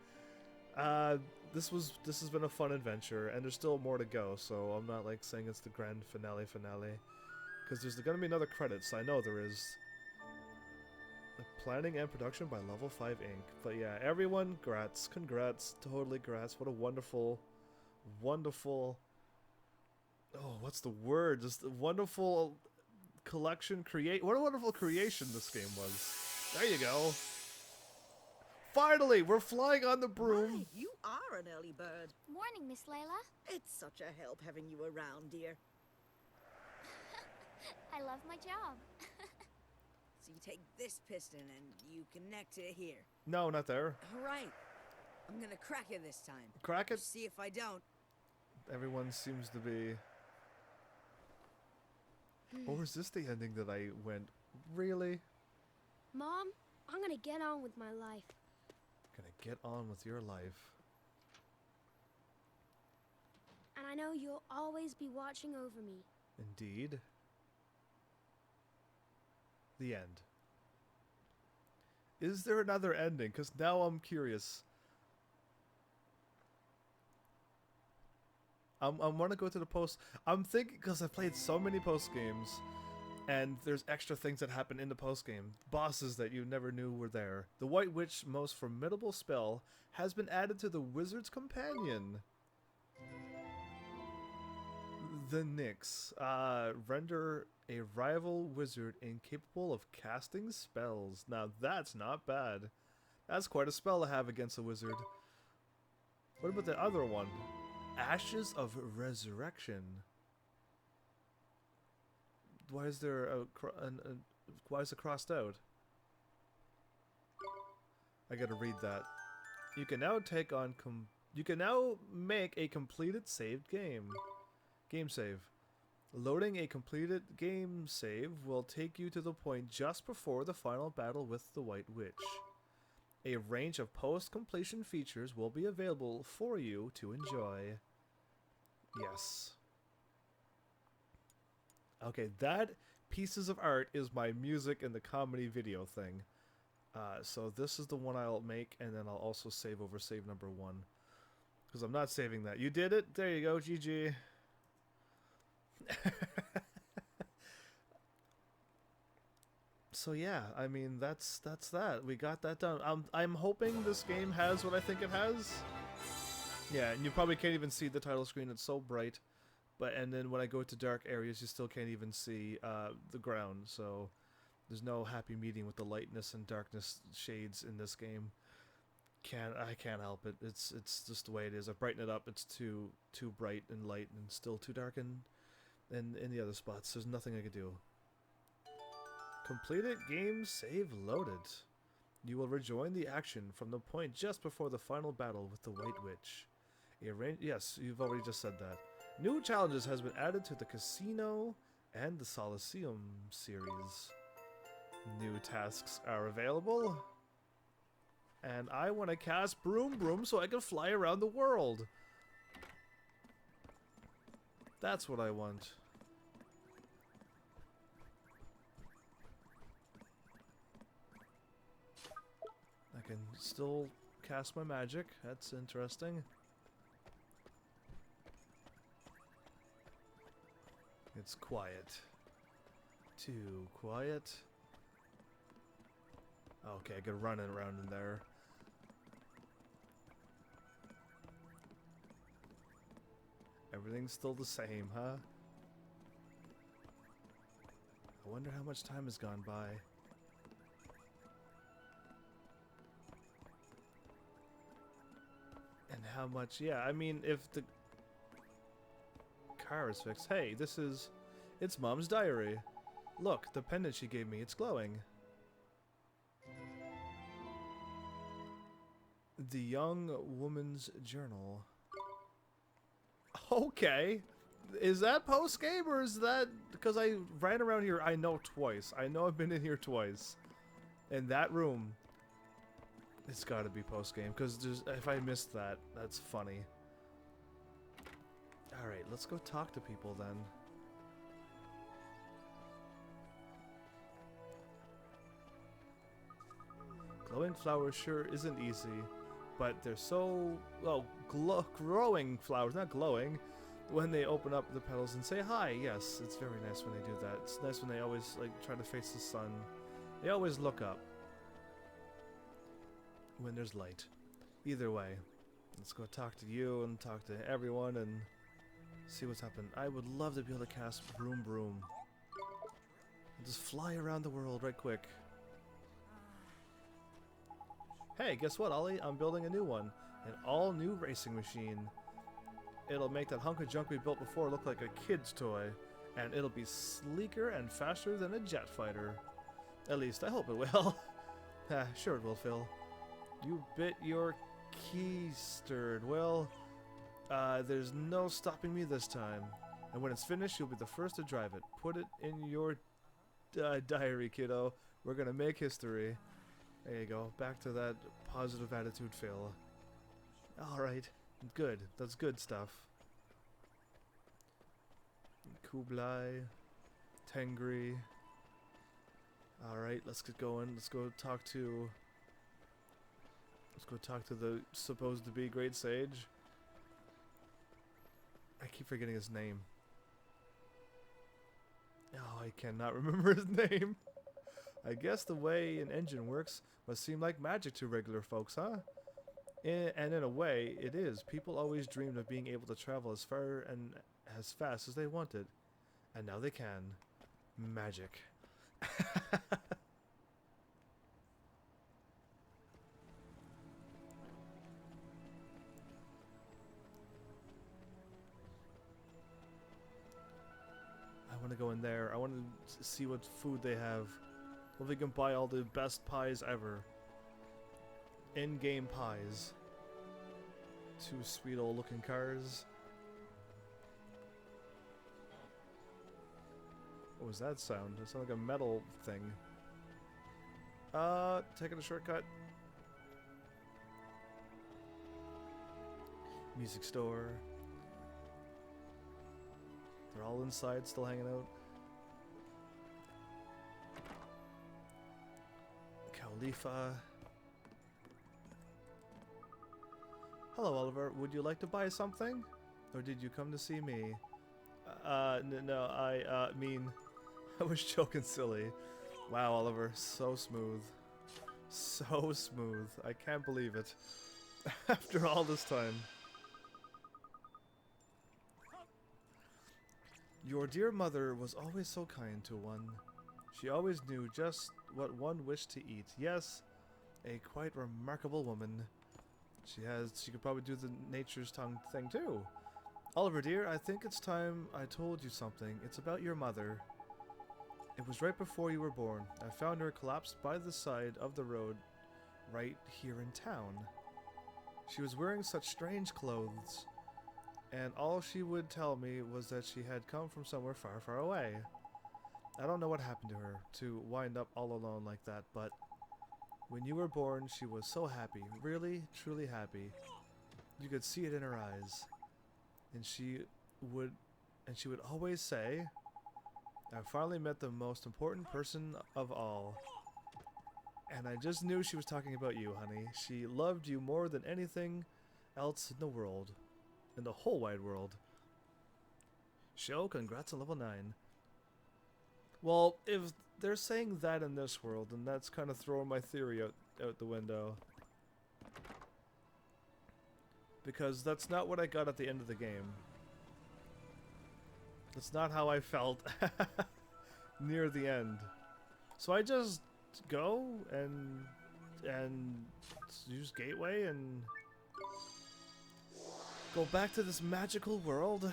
this has been a fun adventure, and there's still more to go. So I'm not like saying it's the grand finale, because there's gonna be another credits. I know there is. Planning and production by Level 5 Inc. But yeah, everyone, congrats, totally congrats. What a wonderful, wonderful. Oh, what's the word? Just a wonderful collection. What a wonderful creation this game was. There you go. Finally, we're flying on the broom. My, you are an early bird. Morning, Miss Layla. It's such a help having you around, dear. I love my job. So you take this piston and you connect it here. No, not there. All right. I'm gonna crack it this time. Crack it? See if I don't. Everyone seems to be... Or is this the ending that I went, really? Mom, I'm gonna get on with my life. Gonna get on with your life. And I know you'll always be watching over me. Indeed. The end. Is there another ending? Because now I'm curious. I want to go to the post. I'm thinking, because I've played so many post games, and there's extra things that happen in the post game. Bosses that you never knew were there. The White Witch's most formidable spell has been added to the Wizard's Companion. The Nyx. Render a rival wizard incapable of casting spells. Now that's not bad. That's quite a spell to have against a wizard. What about the other one? Ashes of Resurrection. Why is there why is it crossed out? I gotta read that. You can now take on you can now make a completed saved game. Game save. Loading a completed game save will take you to the point just before the final battle with the White Witch. A range of post-completion features will be available for you to enjoy. Yes. Okay, that pieces of art is my music and the comedy video thing. So this is the one I'll make, and then I'll also save over save number 1. Because I'm not saving that. You did it? There you go, GG. So yeah, I mean that's that. We got that done. I'm hoping this game has what I think it has. Yeah, and you probably can't even see the title screen. It's so bright. And then when I go to dark areas, you still can't even see the ground. So there's no happy medium with the lightness and darkness shades in this game. I can't help it. It's just the way it is. I brighten it up. It's too bright and light, and still too dark and in the other spots. There's nothing I can do. Completed game save loaded. You will rejoin the action from the point just before the final battle with the White Witch. Yes, you've already just said that. New challenges has been added to the Casino and the Solaceum series. New tasks are available. And I want to cast Broom Broom so I can fly around the world. That's what I want. I can still cast my magic. That's interesting. It's quiet. Too quiet. Okay, I could run around in there. Everything's still the same, huh? I wonder how much time has gone by. And how much, yeah, I mean, if the car is fixed. Hey, it's Mom's diary. Look, the pendant she gave me, it's glowing. The young woman's journal. Okay. Is that post-game or is that... Because I ran around here, I know, twice. I know I've been in here twice. In that room. It's gotta be post-game. Because if I missed that, that's funny. Alright, let's go talk to people then. Glowing flowers sure isn't easy, but they're so, well, growing flowers, not glowing, when they open up the petals and say hi. Yes, it's very nice when they do that. It's nice when they always like try to face the sun. They always look up when there's light. Either way, let's go talk to you and talk to everyone and see what's happened. I would love to be able to cast Broom Broom and just fly around the world right quick. Hey, guess what, Ollie? I'm building a new one. An all-new racing machine. It'll make that hunk of junk we built before look like a kid's toy. And it'll be sleeker and faster than a jet fighter. At least, I hope it will. Sure it will, Phil. You bit your keysterd. Well, there's no stopping me this time. And when it's finished, you'll be the first to drive it. Put it in your diary, kiddo. We're gonna make history. There you go. Back to that positive attitude, Phil. Alright. Good. That's good stuff. Kublai. Tengri. Alright, let's get going. Let's go talk to the supposed to be great sage. I keep forgetting his name. Oh, I cannot remember his name. I guess the way an engine works must seem like magic to regular folks, huh? And in a way, it is. People always dreamed of being able to travel as far and as fast as they wanted. And now they can. Magic. I want to go in there. I want to see what food they have. Well, we can buy all the best pies ever. In-game pies. Two sweet old looking cars. What was that sound? It sounded like a metal thing. Taking a shortcut. Music store. They're all inside, still hanging out. Khalifa. Hello, Oliver. Would you like to buy something? Or did you come to see me? No, I mean, I was joking silly. Wow, Oliver, so smooth. So smooth. I can't believe it. After all this time. Your dear mother was always so kind to one. She always knew just what one wished to eat. Yes, a quite remarkable woman. She could probably do the nature's tongue thing too. Oliver dear, I think it's time I told you something. It's about your mother. It was right before you were born. I found her collapsed by the side of the road right here in town. She was wearing such strange clothes, and all she would tell me was that she had come from somewhere far, far away. I don't know what happened to her to wind up all alone like that, but when you were born, she was so happy, really, truly happy. You could see it in her eyes. And she would always say, I finally met the most important person of all. And I just knew she was talking about you, honey. She loved you more than anything else in the world. In the whole wide world. Show, congrats on level 9. Well, if they're saying that in this world, then that's kind of throwing my theory out the window. Because that's not what I got at the end of the game. That's not how I felt near the end. So I just go and use Gateway and go back to this magical world.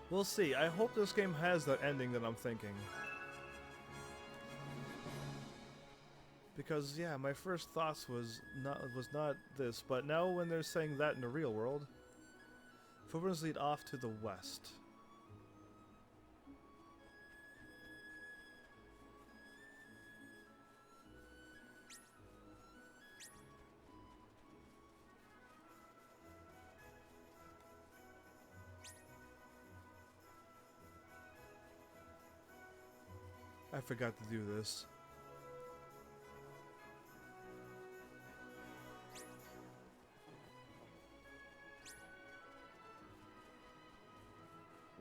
We'll see. I hope this game has that ending that I'm thinking. Because yeah, my first thoughts was not this, but now when they're saying that in the real world, footprints lead off to the west. I forgot to do this.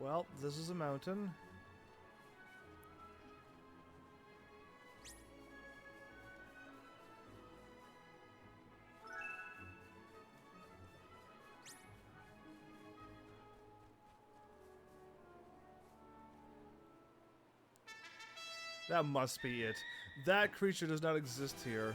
Well, this is a mountain. That must be it. That creature does not exist here.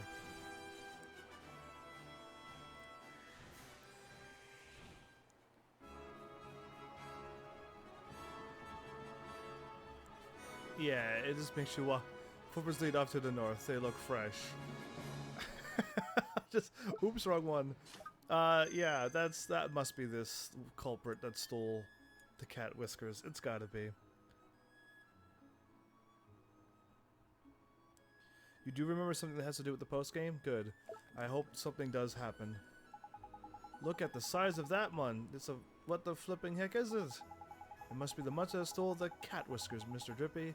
Yeah, it just makes you walk. Footprints lead off to the north. They look fresh. Just, oops, wrong one. Yeah, that must be this culprit that stole the cat whiskers. It's gotta be. You do remember something that has to do with the post game? Good. I hope something does happen. Look at the size of that one. It's a what the flipping heck is it? It must be the much that stole the cat whiskers, Mr. Drippy.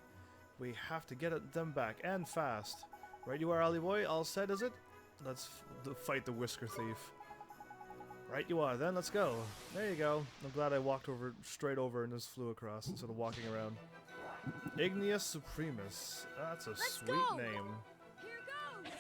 We have to get them back, and fast. Right you are, Ollie boy. All set, is it? Let's fight the whisker thief. Right you are, then. Let's go. There you go. I'm glad I walked straight over and just flew across instead of walking around. Igneous Supremus. That's a sweet name. Here goes!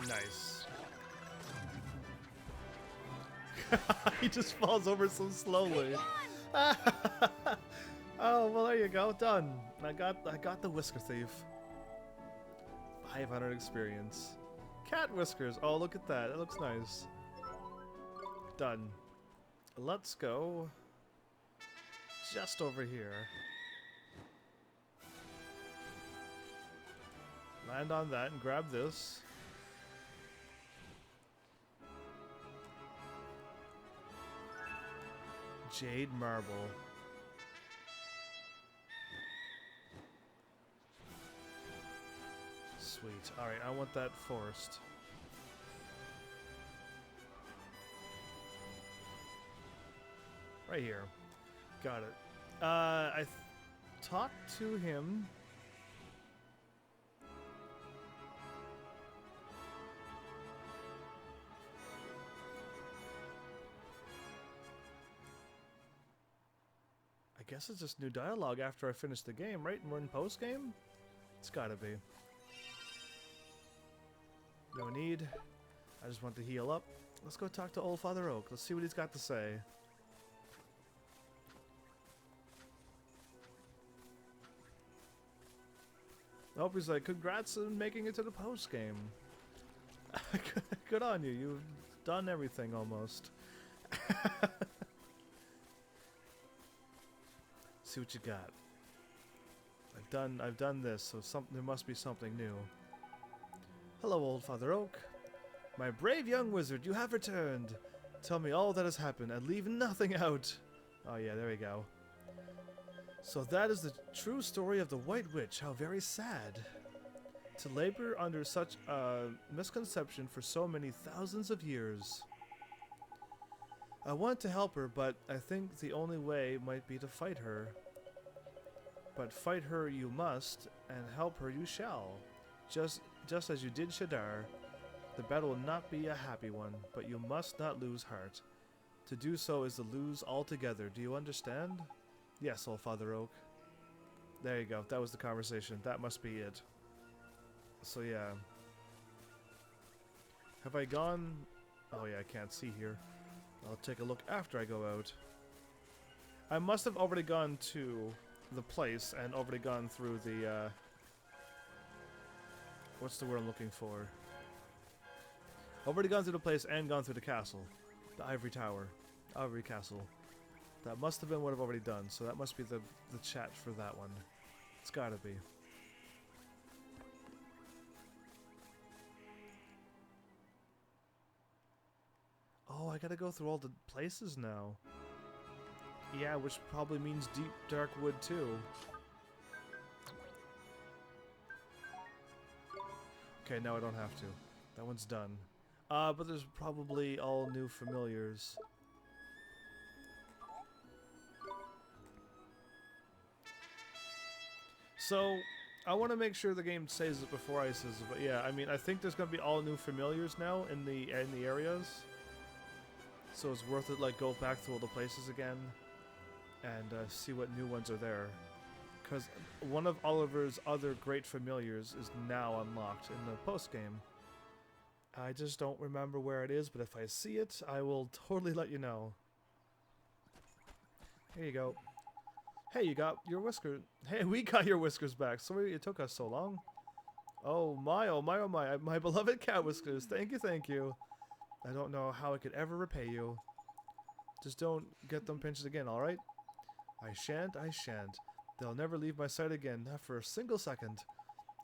Nice. He just falls over so slowly. Oh, well, there you go. Done. I got the whisker thief. 500 experience. Cat whiskers. Oh, look at that. That looks nice. Done. Let's go just over here. Land on that and grab this. Jade marble. Sweet. Alright, I want that forest. Right here. Got it. I talked to him. I guess it's just new dialogue after I finish the game, right? And we're in post-game? It's gotta be. No need. I just want to heal up. Let's go talk to old Father Oak. Let's see what he's got to say. I hope he's like, congrats on making it to the post-game. Good on you. You've done everything almost. See what you got. I've done this, so there must be something new. Hello, old Father Oak. My brave young wizard, you have returned. Tell me all that has happened and leave nothing out. Oh yeah, there we go. So that is the true story of the White Witch. How very sad. To labor under such a misconception for so many thousands of years. I want to help her, but I think the only way might be to fight her. But fight her you must, and help her you shall. Just as you did Shadar. The battle will not be a happy one, but you must not lose heart. To do so is to lose altogether. Do you understand? Yes, old Father Oak. There you go. That was the conversation. That must be it. So yeah. Have I gone... Oh yeah, I can't see here. I'll take a look after I go out. I must have already gone to the place and already gone through the, what's the word I'm looking for? Already gone through the place and gone through the castle. The Ivory Tower. Ivory Castle. That must have been what I've already done, so that must be the chat for that one. It's gotta be. Oh, I gotta go through all the places now. Yeah, which probably means Deep Dark Wood too. Okay, now I don't have to. That one's done. But there's probably all new familiars. So, I want to make sure the game says it before I says it, but yeah, I mean, I think there's gonna be all new familiars now in the areas. So it's worth it, like, go back through all the places again and see what new ones are there. Because one of Oliver's other great familiars is now unlocked in the post-game. I just don't remember where it is, but if I see it, I will totally let you know. Here you go. Hey, you got your whiskers. Hey, we got your whiskers back. Sorry it took us so long. Oh my, oh my, oh my. My beloved cat whiskers. Thank you, thank you. I don't know how I could ever repay you. Just don't get them pinched again, alright? I shan't, I shan't. They'll never leave my sight again, not for a single second.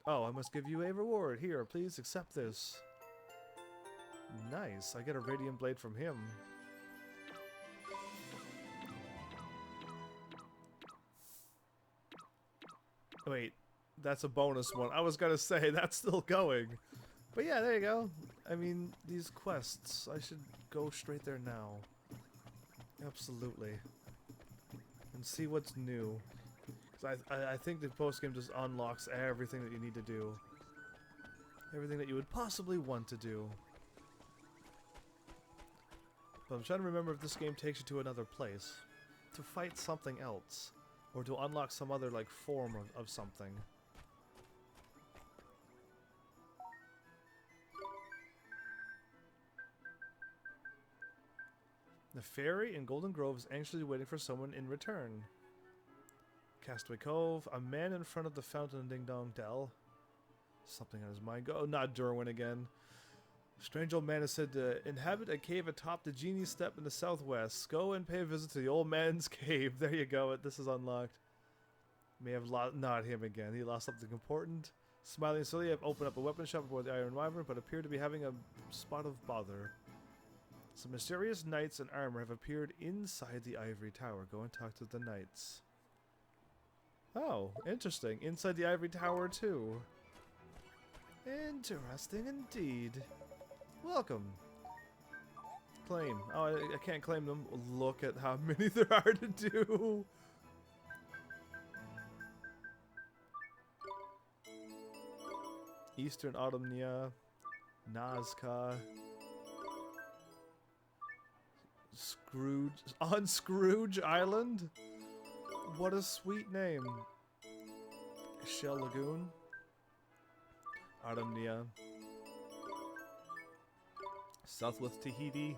Oh, I must give you a reward. Here, please accept this. Nice, I get a radiant blade from him. Wait, that's a bonus one. I was gonna say, that's still going. But yeah, there you go. I mean, these quests, I should go straight there now. Absolutely. And see what's new. Because I think the post-game just unlocks everything that you need to do. Everything that you would possibly want to do. But I'm trying to remember if this game takes you to another place. To fight something else. Or to unlock some other, like, form of something. The fairy in Golden Grove is anxiously waiting for someone in return. Castaway Cove, a man in front of the fountain in Ding Dong Dell. Something on his mind. Oh, not Derwin again. Strange old man is said to inhabit a cave atop the Genie's Step in the southwest. Go and pay a visit to the old man's cave. There you go. This is unlocked. May have lost. Not him again. He lost something important. Smiling silly, I've opened up a weapon shop aboard the Iron Wyvern, but appear to be having a spot of bother. Some mysterious knights in armor have appeared inside the Ivory Tower. Go and talk to the knights. Oh, interesting. Inside the Ivory Tower, too. Interesting indeed. Welcome. Claim. Oh, I can't claim them. Look at how many there are to do. Eastern Autumnia. Nazca. Scrooge. On Scrooge Island? What a sweet name. Shell Lagoon. Autumnia. Southwest Tahiti.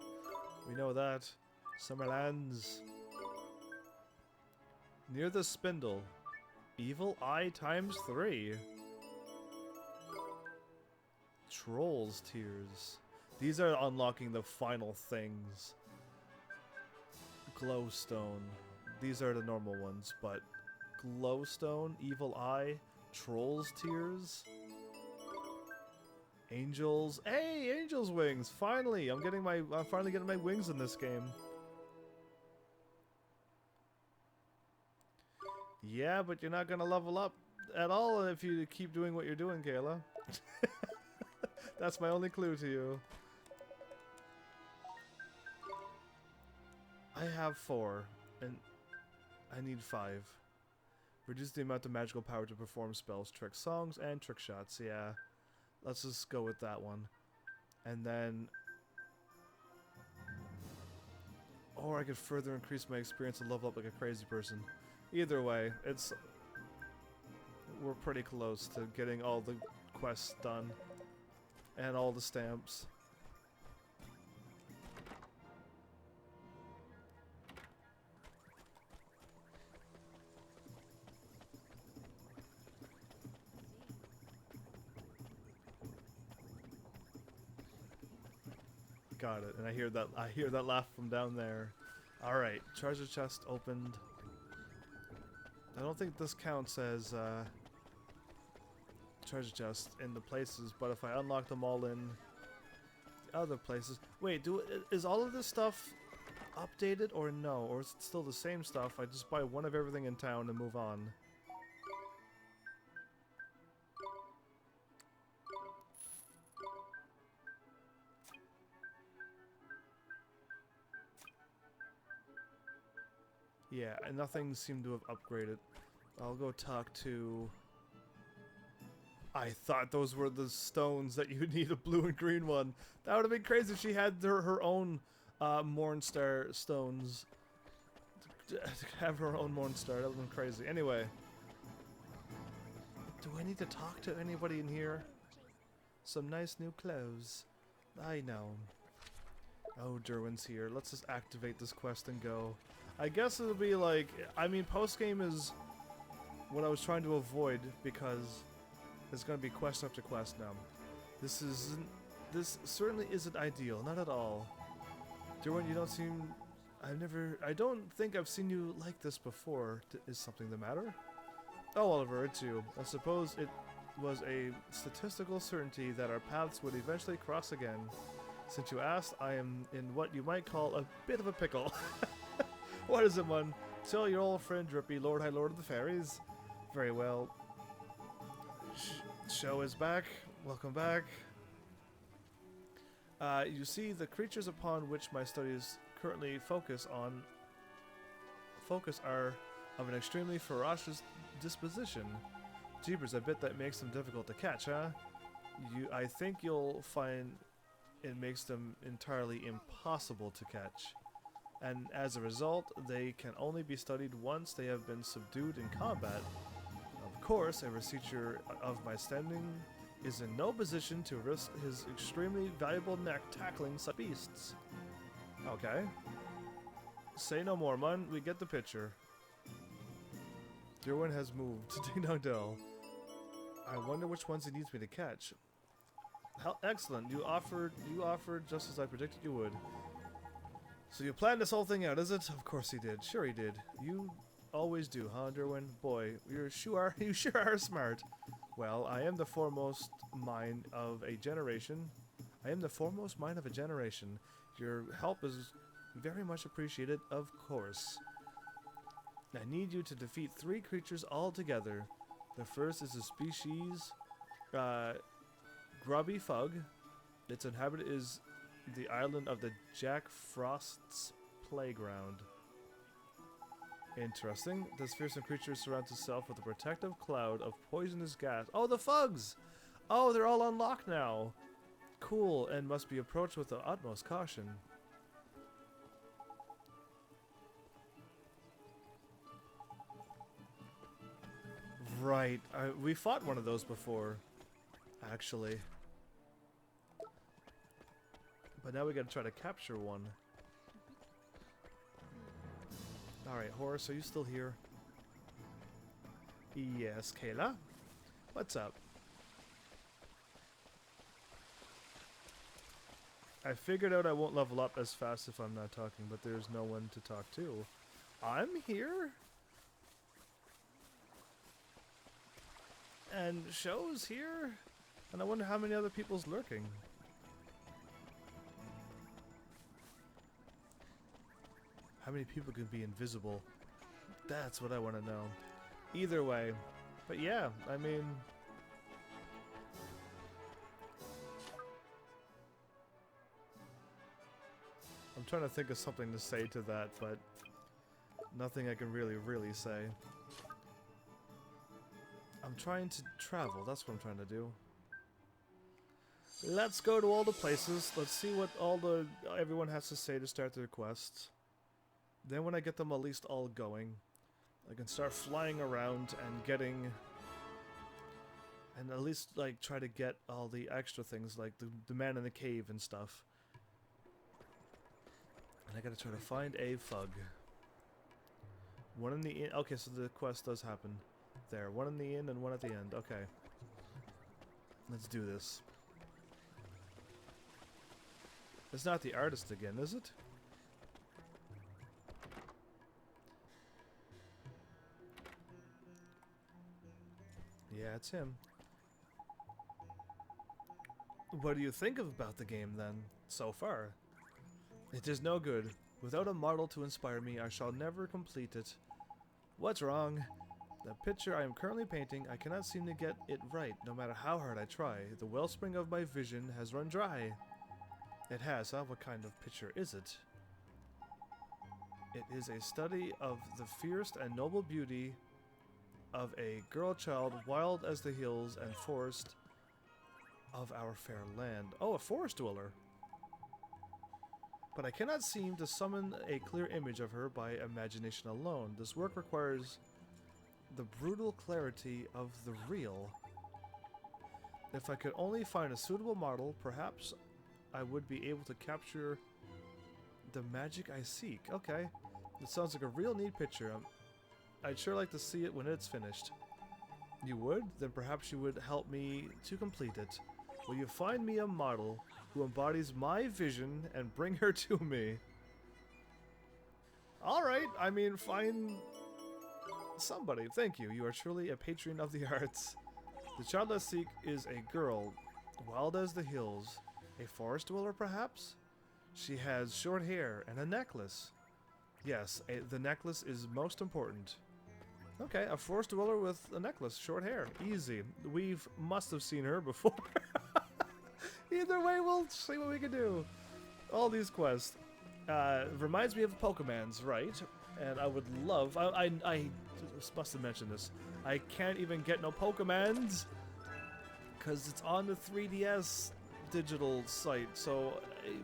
We know that. Summerlands. Near the Spindle. Evil Eye ×3. Trolls Tears. These are unlocking the final things. Glowstone. These are the normal ones, but Glowstone, Evil Eye, Trolls Tears, Angels. Hey, Angels Wings! Finally, I'm finally getting my wings in this game. Yeah, but you're not gonna level up at all if you keep doing what you're doing, Kayla. That's my only clue to you. I have 4, and I need 5. Reduce the amount of magical power to perform spells, trick songs, and trick shots. Yeah, let's just go with that one. And then... Or I could further increase my experience and level up like a crazy person. Either way, we're pretty close to getting all the quests done. And all the stamps. Got it. And I hear that laugh from down there. Alright, treasure chest opened. I don't think this counts as treasure chest in the places, but if I unlock them all in the other places... Wait, is all of this stuff updated or no? Or is it still the same stuff? I just buy one of everything in town and move on. Yeah, and nothing seemed to have upgraded. I'll go talk to... I thought those were the stones that you need a blue and green one. That would have been crazy if she had her own Mornstar stones. To have her own Mornstar, that would have been crazy. Anyway. Do I need to talk to anybody in here? Some nice new clothes. I know. Oh, Derwin's here. Let's just activate this quest and go. I guess it'll be like... I mean, post-game is what I was trying to avoid because there's going to be quest after quest now. This certainly isn't ideal. Not at all. Derwin, you don't seem... I don't think I've seen you like this before. Is something the matter? Oh, Oliver, it's you. I suppose it was a statistical certainty that our paths would eventually cross again. Since you asked, I am in what you might call a bit of a pickle. What is it, man? Tell your old friend Drippy, Lord High Lord of the Fairies. Very well. Show is back. Welcome back. You see, the creatures upon which my studies currently focus are of an extremely ferocious disposition. Jeepers, I bet that makes them difficult to catch, huh? I think you'll find it makes them entirely impossible to catch. And as a result, they can only be studied once they have been subdued in combat. Of course, a researcher of my standing is in no position to risk his extremely valuable neck tackling such beasts. Okay. Say no more, man. We get the picture. Derwin has moved to Ding Dong Dell. I wonder which ones he needs me to catch. How excellent. You offered just as I predicted you would. So you planned this whole thing out, is it? Of course he did. Sure he did. You always do, huh, Derwin? Boy, you sure are smart. Well, I am the foremost mind of a generation. Your help is very much appreciated, of course. I need you to defeat 3 creatures altogether. The first is a species, Grubby Fug. Its inhabitant is the island of the Jack Frost's playground. Interesting. This fearsome creature surrounds itself with a protective cloud of poisonous gas. Oh, the Fugs! Oh, they're all unlocked now. Cool, and must be approached with the utmost caution. Right. We fought one of those before, actually. But now we gotta try to capture one. Alright, Horace, are you still here? Yes, Kayla? What's up? I figured out I won't level up as fast if I'm not talking, but there's no one to talk to. I'm here? And Show's here? And I wonder how many other people's lurking. How many people can be invisible? That's what I want to know. Either way. But yeah, I mean... I'm trying to think of something to say to that, but... nothing I can really say. I'm trying to travel, that's what I'm trying to do. Let's go to all the places. Let's see what everyone has to say to start their quests. Then when I get them at least all going, I can start flying around and getting... and at least, like, try to get all the extra things, like the man in the cave and stuff. And I gotta try to find a Fug. One in the inn... okay, so the quest does happen. There, one in the inn and one at the end. Okay. Let's do this. It's not the artist again, is it? Yeah, it's him. What do you think about the game, then, so far? It is no good. Without a model to inspire me, I shall never complete it. What's wrong? The picture I am currently painting, I cannot seem to get it right, no matter how hard I try. The wellspring of my vision has run dry. It has, huh? What kind of picture is it? It is a study of the fierce and noble beauty of a girl child, wild as the hills and forest of our fair land. Oh, a forest dweller. But I cannot seem to summon a clear image of her by imagination alone. This work requires the brutal clarity of the real. If I could only find a suitable model, perhaps I would be able to capture the magic I seek. Okay, it sounds like a real neat picture. I'd sure like to see it when it's finished. You would? Then perhaps you would help me to complete it. Will you find me a model who embodies my vision and bring her to me? Alright, I mean, find somebody. Thank you. You are truly a patron of the arts. The child I seek is a girl, wild as the hills. A forest dweller, perhaps? She has short hair and a necklace. Yes, the necklace is most important. Okay, a forest dweller with a necklace, short hair. Easy. Must have seen her before. Either way, we'll see what we can do. All these quests. Reminds me of Pokemons, right? And I would love... I must have mentioned this. I can't even get no Pokemons because it's on the 3DS digital site. So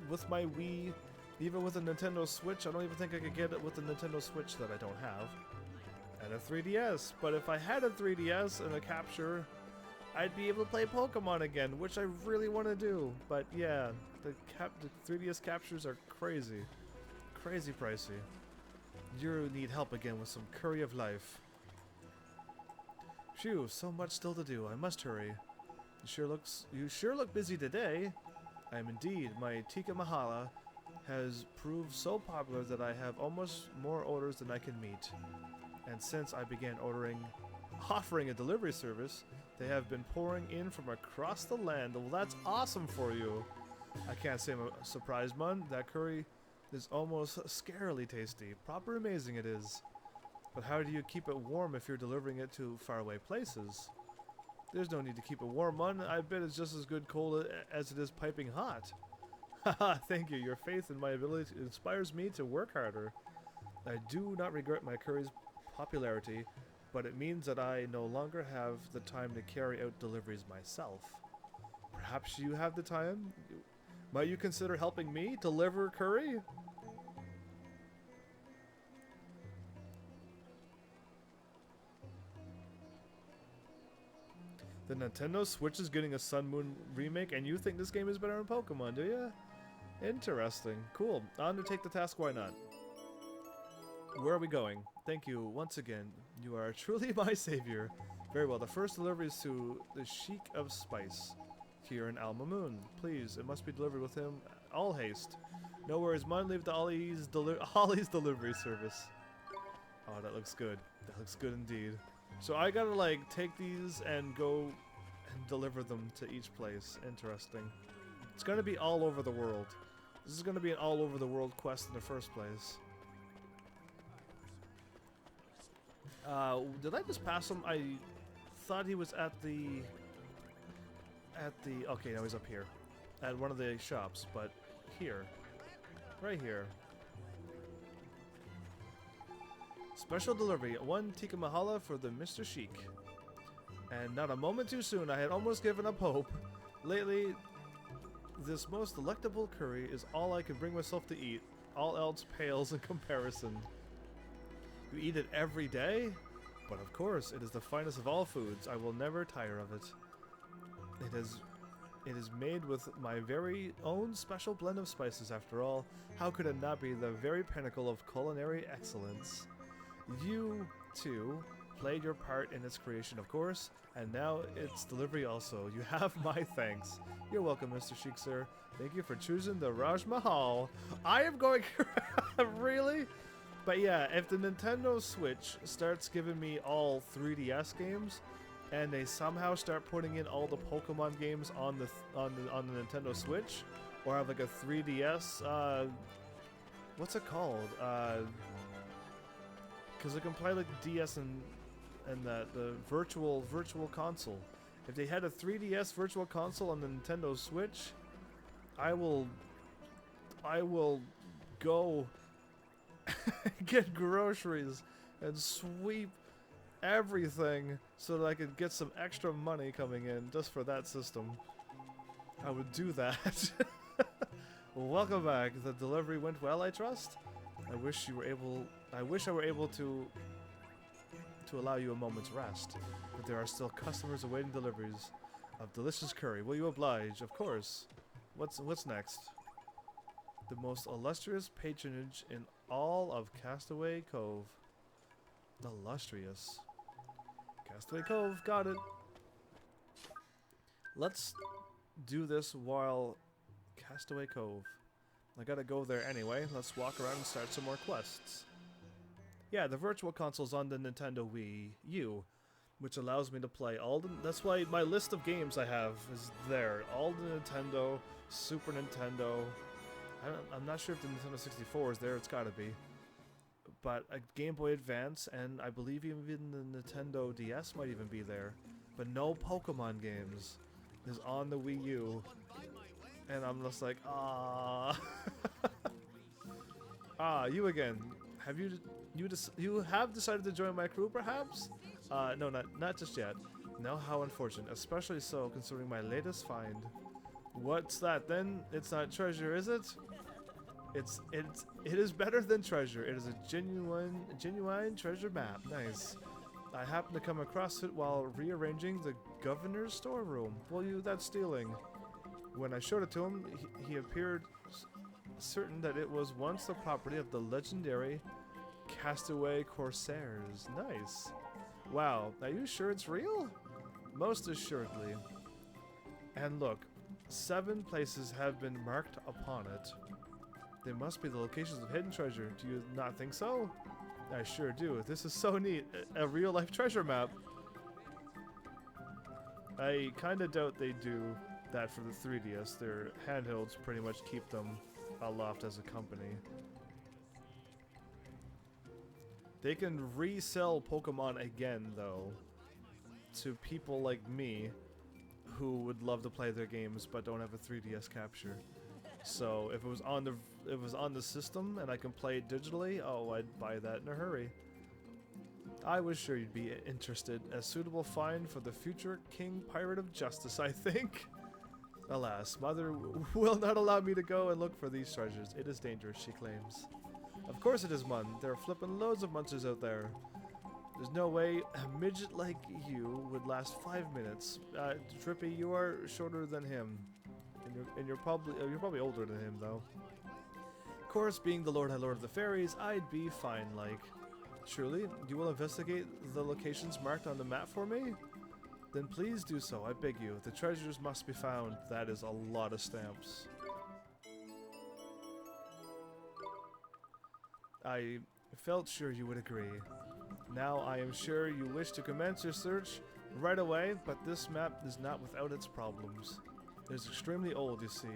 with my Wii, even with a Nintendo Switch, I don't even think I could get it with the Nintendo Switch that I don't have. And a 3DS. But if I had a 3DS and a capture, I'd be able to play Pokemon again, which I really want to do. But yeah, the 3DS captures are crazy. Crazy pricey. You need help again with some curry of life. Phew, so much still to do. I must hurry. You sure look busy today. I am indeed. My Tikka Mahala has proved so popular that I have almost more orders than I can meet. And since I began offering a delivery service, they have been pouring in from across the land. Well, that's awesome for you. I can't say I'm surprised, man. That curry is almost scarily tasty. Proper amazing it is. But how do you keep it warm if you're delivering it to faraway places? There's no need to keep it warm, man. I bet it's just as good cold as it is piping hot. Haha, thank you. Your faith in my ability inspires me to work harder. I do not regret my curry's popularity, but it means that I no longer have the time to carry out deliveries myself. Perhaps you have the time? Might you consider helping me deliver curry? The Nintendo Switch is getting a Sun Moon remake, and you think this game is better than Pokemon, do you? Interesting. Cool. I'll undertake the task, why not? Where are we going? Thank you once again. You are truly my savior. Very well. The first delivery is to the Sheik of Spice here in Alma Moon. Please, it must be delivered with him. All haste. No worries, mine. Leave to Ollie's delivery service. Oh, that looks good. That looks good indeed. So I gotta like take these and go and deliver them to each place. Interesting. It's gonna be all over the world. This is gonna be an all over the world quest in the first place. Did I just pass him? I thought he was at the... Okay, now he's up here. At one of the shops, but here. Right here. Special delivery. 1 Tikka Mahala for the Mr. Sheik. And not a moment too soon, I had almost given up hope. Lately, this most delectable curry is all I can bring myself to eat. All else pales in comparison. You eat it every day? But of course, it is the finest of all foods. I will never tire of it. It is made with my very own special blend of spices after all. How could it not be the very pinnacle of culinary excellence? You, too, played your part in its creation, of course, and now its delivery also. You have my thanks. You're welcome, Mr. Sheik, sir. Thank you for choosing the Raj Mahal. I am going... Really? But yeah, if the Nintendo Switch starts giving me all 3DS games, and they somehow start putting in all the Pokemon games on the Nintendo Switch, or have like a 3DS, what's it called? Because I can play like DS and the virtual console. If they had a 3DS virtual console on the Nintendo Switch, I will go get groceries and sweep everything so that I could get some extra money coming in just for that system. I would do that. Welcome back. The delivery went well, I trust. I wish I were able to allow you a moment's rest, but there are still customers awaiting deliveries of delicious curry. Will you oblige? Of course. What's next? The most illustrious patronage in all of Castaway Cove. Illustrious. Castaway Cove, got it. Let's do this while Castaway Cove. I gotta go there anyway. Let's walk around and start some more quests. Yeah, the virtual console's on the Nintendo Wii U, which allows me to play all the... That's why my list of games I have is there. All the Nintendo, Super Nintendo... I'm not sure if the Nintendo 64 is there. It's gotta be. But a Game Boy Advance, and I believe even the Nintendo DS might even be there. But no Pokemon games is on the Wii U. And I'm just like, ah. Ah, you again. Have you have decided to join my crew, perhaps? No, not just yet. Now, how unfortunate, especially so considering my latest find. What's that then? It's not treasure, is it? It is better than treasure. It is a genuine treasure map. Nice. I happened to come across it while rearranging the governor's storeroom. Well, that's stealing. When I showed it to him, he appeared certain that it was once the property of the legendary Castaway Corsairs. Nice. Wow, are you sure it's real? Most assuredly. And look, 7 places have been marked upon it. They must be the locations of hidden treasure. Do you not think so? I sure do. This is so neat. A real-life treasure map. I kinda doubt they do that for the 3DS. Their handhelds pretty much keep them aloft as a company. They can resell Pokemon again, though, to people like me who would love to play their games but don't have a 3DS capture. So if it was on the system and I can play it digitally, oh, I'd buy that in a hurry. I was sure you'd be interested. A suitable find for the future King Pirate of Justice, I think. Alas, Mother will not allow me to go and look for these treasures. It is dangerous, she claims. Of course it is, Mun. There are flippin' loads of monsters out there. There's no way a midget like you would last 5 minutes. Drippy, you are shorter than him. And you're probably older than him, though. Of course, being the Lord High Lord of the Fairies, I'd be fine, like. Truly, you will investigate the locations marked on the map for me? Then please do so, I beg you. The treasures must be found. That is a lot of stamps. I felt sure you would agree. Now I am sure you wish to commence your search right away, but this map is not without its problems. It is extremely old, you see,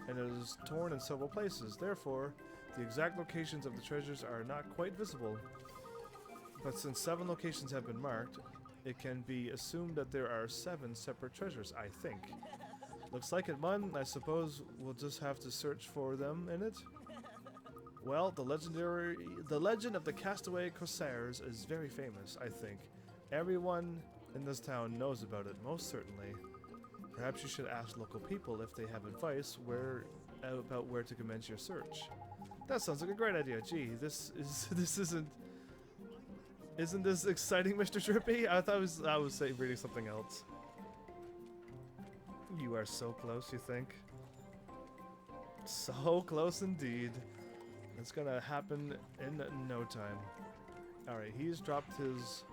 and it is torn in several places. Therefore, the exact locations of the treasures are not quite visible. But since 7 locations have been marked, it can be assumed that there are 7 separate treasures, I think. Looks like it, Mun. I suppose we'll just have to search for them in it. Well, the legend of the Castaway Corsairs is very famous, I think. Everyone in this town knows about it, most certainly. Perhaps you should ask local people if they have advice about where to commence your search. That sounds like a great idea. Gee, this isn't this exciting, Mr. Drippy? I thought I was reading something else. You are so close, you think? So close indeed. It's gonna happen in no time. Alright, he's dropped his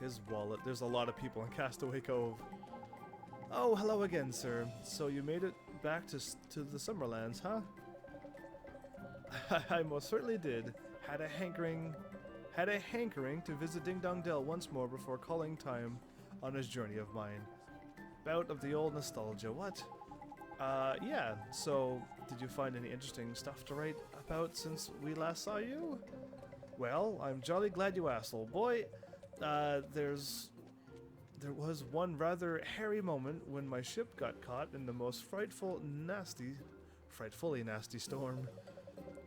His wallet. There's a lot of people in Castaway Cove. Oh, hello again, sir. So you made it back to the Summerlands, huh? I most certainly did. Had a hankering to visit Ding Dong Dell once more before calling time on this journey of mine. Bout of the old nostalgia, what? Yeah, so did you find any interesting stuff to write about since we last saw you? Well, I'm jolly glad you asked, old boy. There was one rather hairy moment when my ship got caught in the most frightfully nasty storm.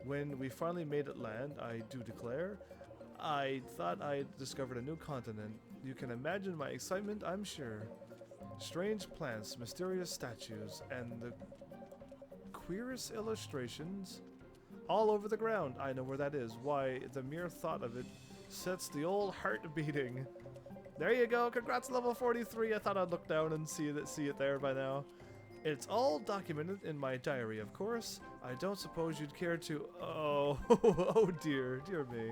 When we finally made it land, I do declare, I thought I'd discovered a new continent. You can imagine my excitement, I'm sure. Strange plants, mysterious statues, and the queerest illustrations all over the ground. I know where that is. Why, the mere thought of it sets the old heart beating. There you go. Congrats, level 43. I thought I'd look down and see it there by now. It's all documented in my diary, of course. I don't suppose you'd care to... Oh, oh dear me.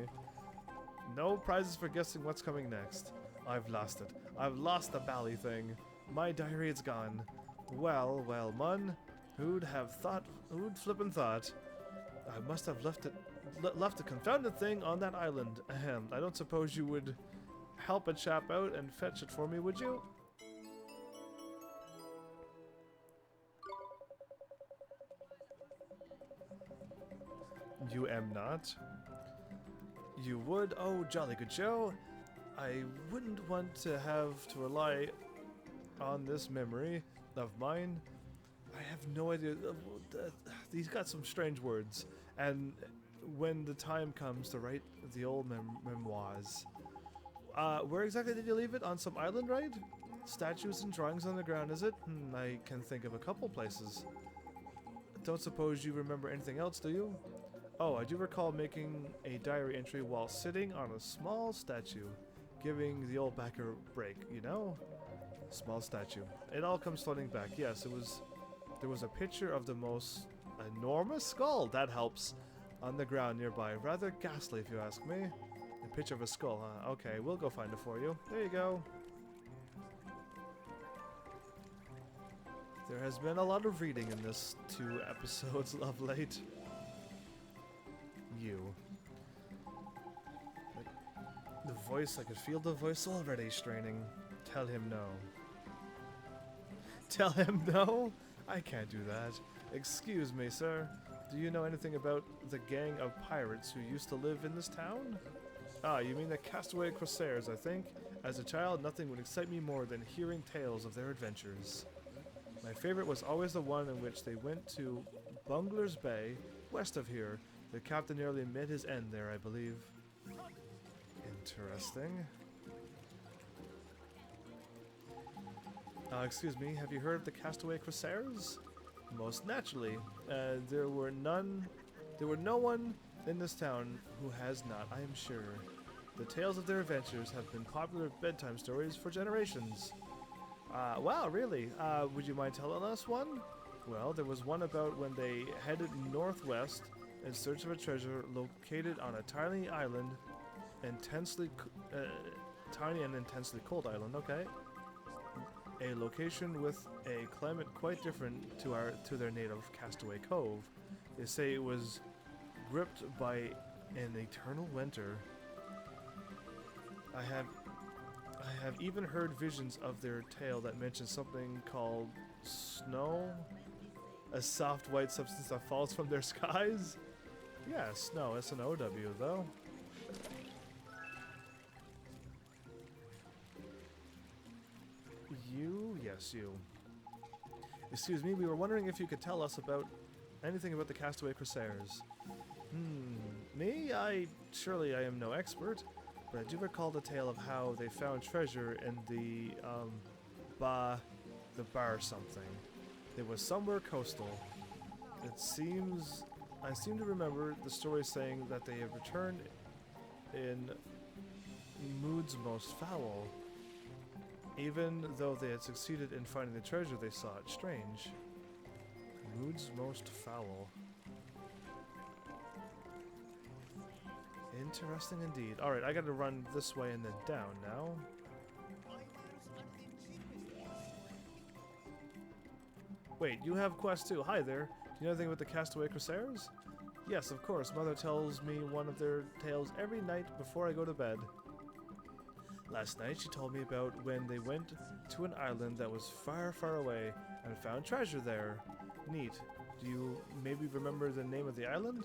No prizes for guessing what's coming next. I've lost it. I've lost the bally thing. My diary is gone. Well, well, mun. Who'd flippin' thought? I must have left the confounded thing on that island. Ahem. I don't suppose you would help a chap out and fetch it for me, would you? You am not. You would? Oh, jolly good show. I wouldn't want to have to rely on this memory of mine. I have no idea. He's got some strange words. And when the time comes to write the old memoirs. Where exactly did you leave it? On some island, right? Statues and drawings on the ground, is it? I can think of a couple places. Don't suppose you remember anything else, do you? Oh, I do recall making a diary entry while sitting on a small statue, giving the old backer a break, you know? Small statue. It all comes floating back. Yes, there was a picture of the most enormous skull, that helps, on the ground nearby. Rather ghastly, if you ask me. A picture of a skull, huh? Okay, we'll go find it for you. There you go. There has been a lot of reading in this 2 episodes of late. You. The voice, I could feel the voice already straining. Tell him no. Tell him no? I can't do that. Excuse me, sir. Do you know anything about the gang of pirates who used to live in this town? Ah, you mean the Castaway Corsairs, I think. As a child, nothing would excite me more than hearing tales of their adventures. My favorite was always the one in which they went to Bungler's Bay, west of here. The captain nearly met his end there, I believe. Interesting. Excuse me, have you heard of the Castaway Corsairs? Most naturally. There were no one in this town who has not, I am sure. The tales of their adventures have been popular bedtime stories for generations. Wow, really? Would you mind telling us one? Well, there was one about when they headed northwest in search of a treasure located on a tiny island, tiny and intensely cold island, okay? A location with a climate quite different to their native Castaway Cove. They say it was gripped by an eternal winter. I have even heard visions of their tale that mention something called snow, a soft white substance that falls from their skies. Yeah, snow, S-N-O-W though. You? Yes, you. Excuse me, we were wondering if you could tell us about anything about the Castaway Corsairs. Me? Surely I am no expert, but I do recall the tale of how they found treasure in the bar something. It was somewhere coastal. I seem to remember the story saying that they have returned in moods most foul. Even though they had succeeded in finding the treasure they sought. Strange. Moods most foul. Interesting indeed. Alright, I gotta run this way and then down now. Wait, you have quests too. Hi there. Do you know anything about the Castaway Corsairs? Yes, of course. Mother tells me one of their tales every night before I go to bed. Last night she told me about when they went to an island that was far, far away and found treasure there. Neat. Do you maybe remember the name of the island?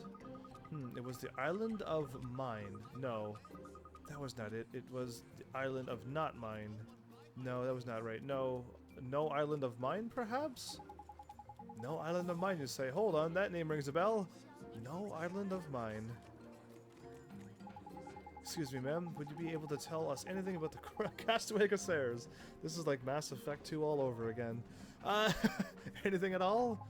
It was the Island of Mine. No, that was not it. It was the Island of Not Mine. No, that was not right. No Island of Mine, perhaps? No Island of Mine, you say. Hold on, that name rings a bell. No Island of Mine. Excuse me, ma'am. Would you be able to tell us anything about the Castaway Corsairs? This is like Mass Effect 2 all over again. Anything at all?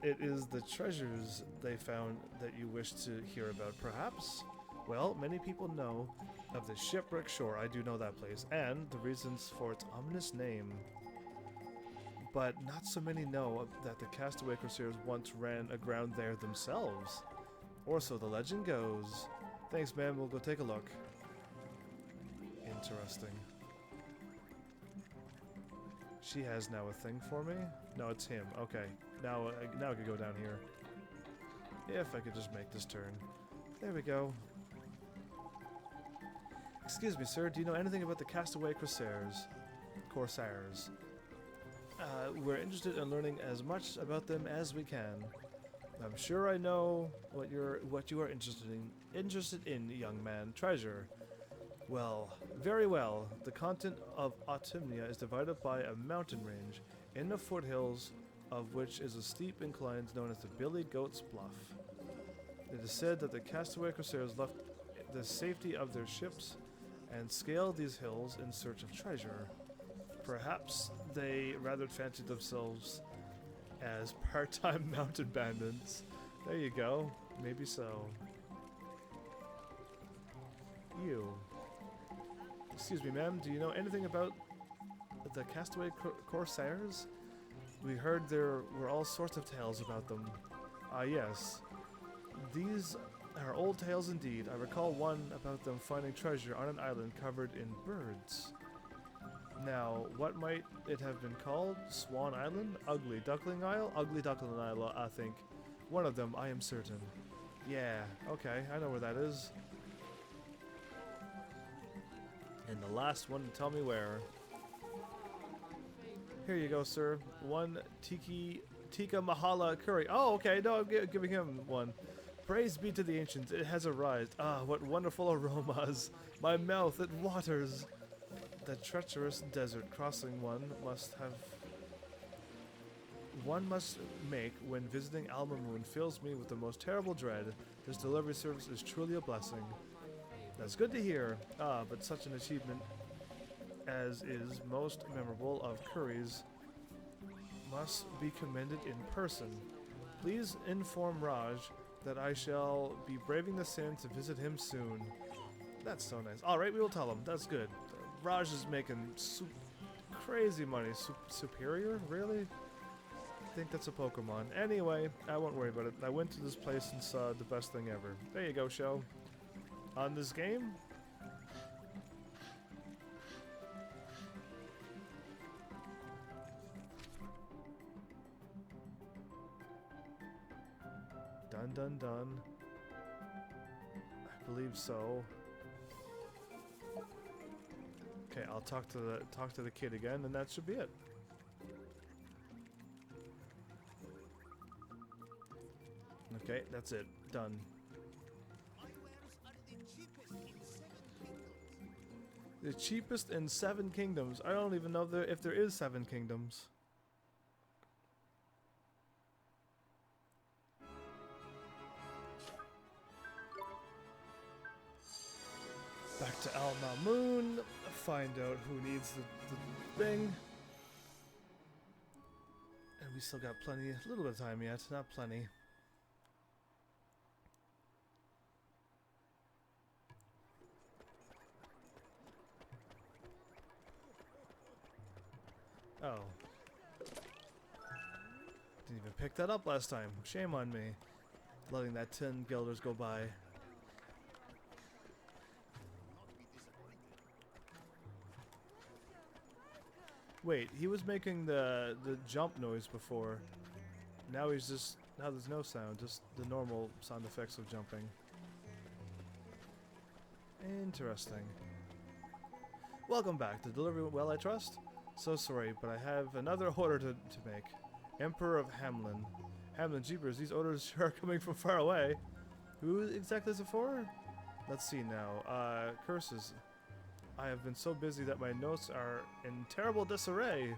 It is the treasures they found that you wish to hear about, perhaps? Well, many people know of the Shipwreck Shore. I do know that place, and the reasons for its ominous name. But not so many know that the Castaway Corsairs once ran aground there themselves. Or so the legend goes. Thanks, ma'am. We'll go take a look. Interesting. She has now a thing for me? No, it's him. Okay. Now I could go down here. If I could just make this turn. There we go. Excuse me, sir. Do you know anything about the Castaway Corsairs? We're interested in learning as much about them as we can. I'm sure I know what you are interested in, young man. Treasure. Well, very well. The continent of Autumnia is divided by a mountain range, in the foothills of which is a steep incline known as the Billy Goat's Bluff. It is said that the Castaway Corsairs left the safety of their ships and scaled these hills in search of treasure. Perhaps they rather fancied themselves as part-time mountain bandits. There you go. Maybe so. You. Excuse me, ma'am. Do you know anything about the Castaway Corsairs? We heard there were all sorts of tales about them. Ah, yes. These are old tales indeed. I recall one about them finding treasure on an island covered in birds. Now, what might it have been called? Swan Island? Ugly Duckling Isle? Ugly Duckling Isle, I think. One of them, I am certain. Yeah, okay, I know where that is. And the last one to tell me where. Here you go, sir. One Tikka Mahala curry. Oh, okay, no, I'm giving him one. Praise be to the ancients, it has arisen. Ah, what wonderful aromas. My mouth, it waters. The treacherous desert crossing one must make when visiting Alma Moon fills me with the most terrible dread. This delivery service is truly a blessing. That's good to hear. Ah, but such an achievement as is most memorable of curries must be commended in person. Please inform Raj that I shall be braving the sands to visit him soon. That's so nice. Alright, we will tell him. That's good. Raj is making crazy money. Superior? Really? I think that's a Pokemon. Anyway, I won't worry about it. I went to this place and saw the best thing ever. There you go, show. On this game? Dun dun dun. I believe so. Okay, I'll talk to the kid again, and that should be it. Okay, that's it. Done. The cheapest in 7 kingdoms. I don't even know if there is 7 kingdoms. Back to Alma Moon. Find out who needs the thing. And we still got a little bit of time yet. Not plenty. Oh. Didn't even pick that up last time. Shame on me. Letting that 10 guilders go by. Wait, he was making the jump noise before. Now he's just... Now there's no sound, just the normal sound effects of jumping. Interesting. Welcome back. The delivery went well, I trust? So sorry, but I have another order to make. Emperor of Hamlin. Hamlin, jeepers, these orders sure are coming from far away. Who exactly is it for? Let's see now. Curses. I have been so busy that my notes are in terrible disarray.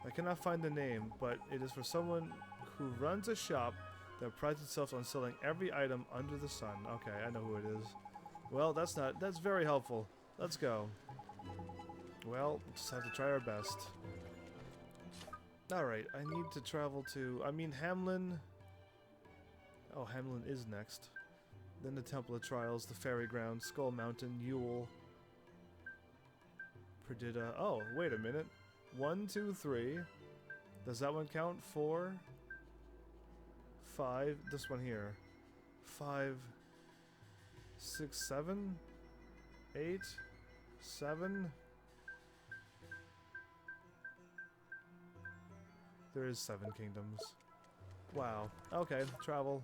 I cannot find the name, but it is for someone who runs a shop that prides itself on selling every item under the sun. Okay, I know who it is. Well, that's very helpful. Let's go. Well, just have to try our best. Alright, I need to travel to... Hamlin... Oh, Hamlin is next. Then the Temple of Trials, the Fairy Ground, Skull Mountain, Yule... Perdita... Oh, wait a minute. 1, 2, 3... Does that one count? 4... 5... This one here. 5... 6, 7... 8... 7... There is 7 kingdoms. Wow. Okay, travel.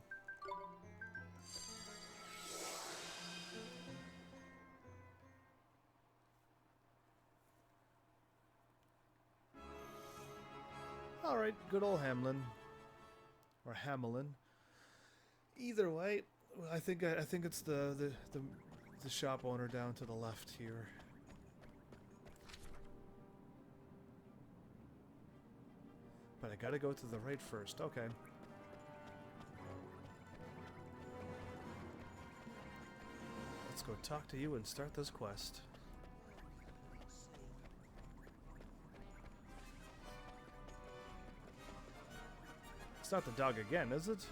Alright, good old Hamlin. Or Hamelin. Either way, I think it's the shop owner down to the left here. But I gotta go to the right first. Okay. Let's go talk to you and start this quest. It's not the dog again, is it?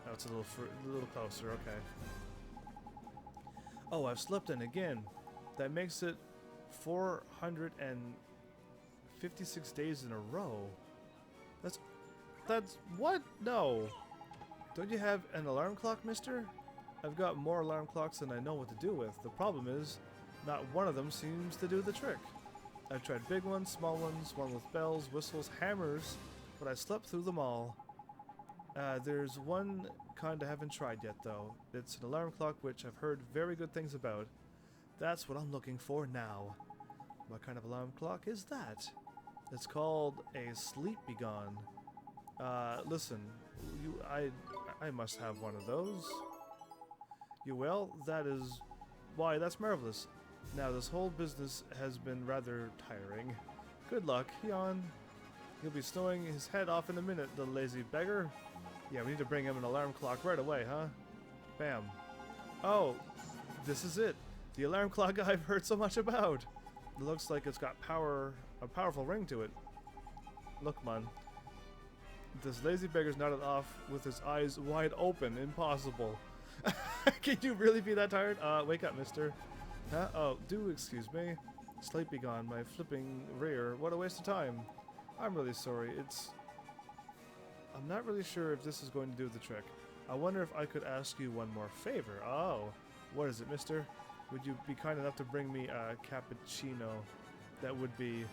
Oh, it's a little closer. Okay. Oh, I've slept in again. That makes it 456 days in a row. That's what? No. Don't you have an alarm clock, mister? I've got more alarm clocks than I know what to do with. The problem is, not one of them seems to do the trick. I've tried big ones, small ones, one with bells, whistles, hammers, but I slept through them all. There's one kind I haven't tried yet, though. It's an alarm clock which I've heard very good things about. That's what I'm looking for now. What kind of alarm clock is that? It's called a Sleep Begone. Listen, I must have one of those. You will? That is... Why, that's marvelous. Now, this whole business has been rather tiring. Good luck, yawn. He'll be snowing his head off in a minute, the lazy beggar. Yeah, we need to bring him an alarm clock right away, huh? Bam. Oh, this is it. The alarm clock I've heard so much about. It looks like it's got a powerful ring to it. Look, man. This lazy beggar's nodded off with his eyes wide open. Impossible. Can you really be that tired? Wake up, mister. Huh? Oh, do excuse me. Sleep Begone, my flipping rear. What a waste of time. I'm really sorry. I'm not really sure if this is going to do the trick. I wonder if I could ask you one more favor. Oh, what is it, mister? Would you be kind enough to bring me a cappuccino? That would be...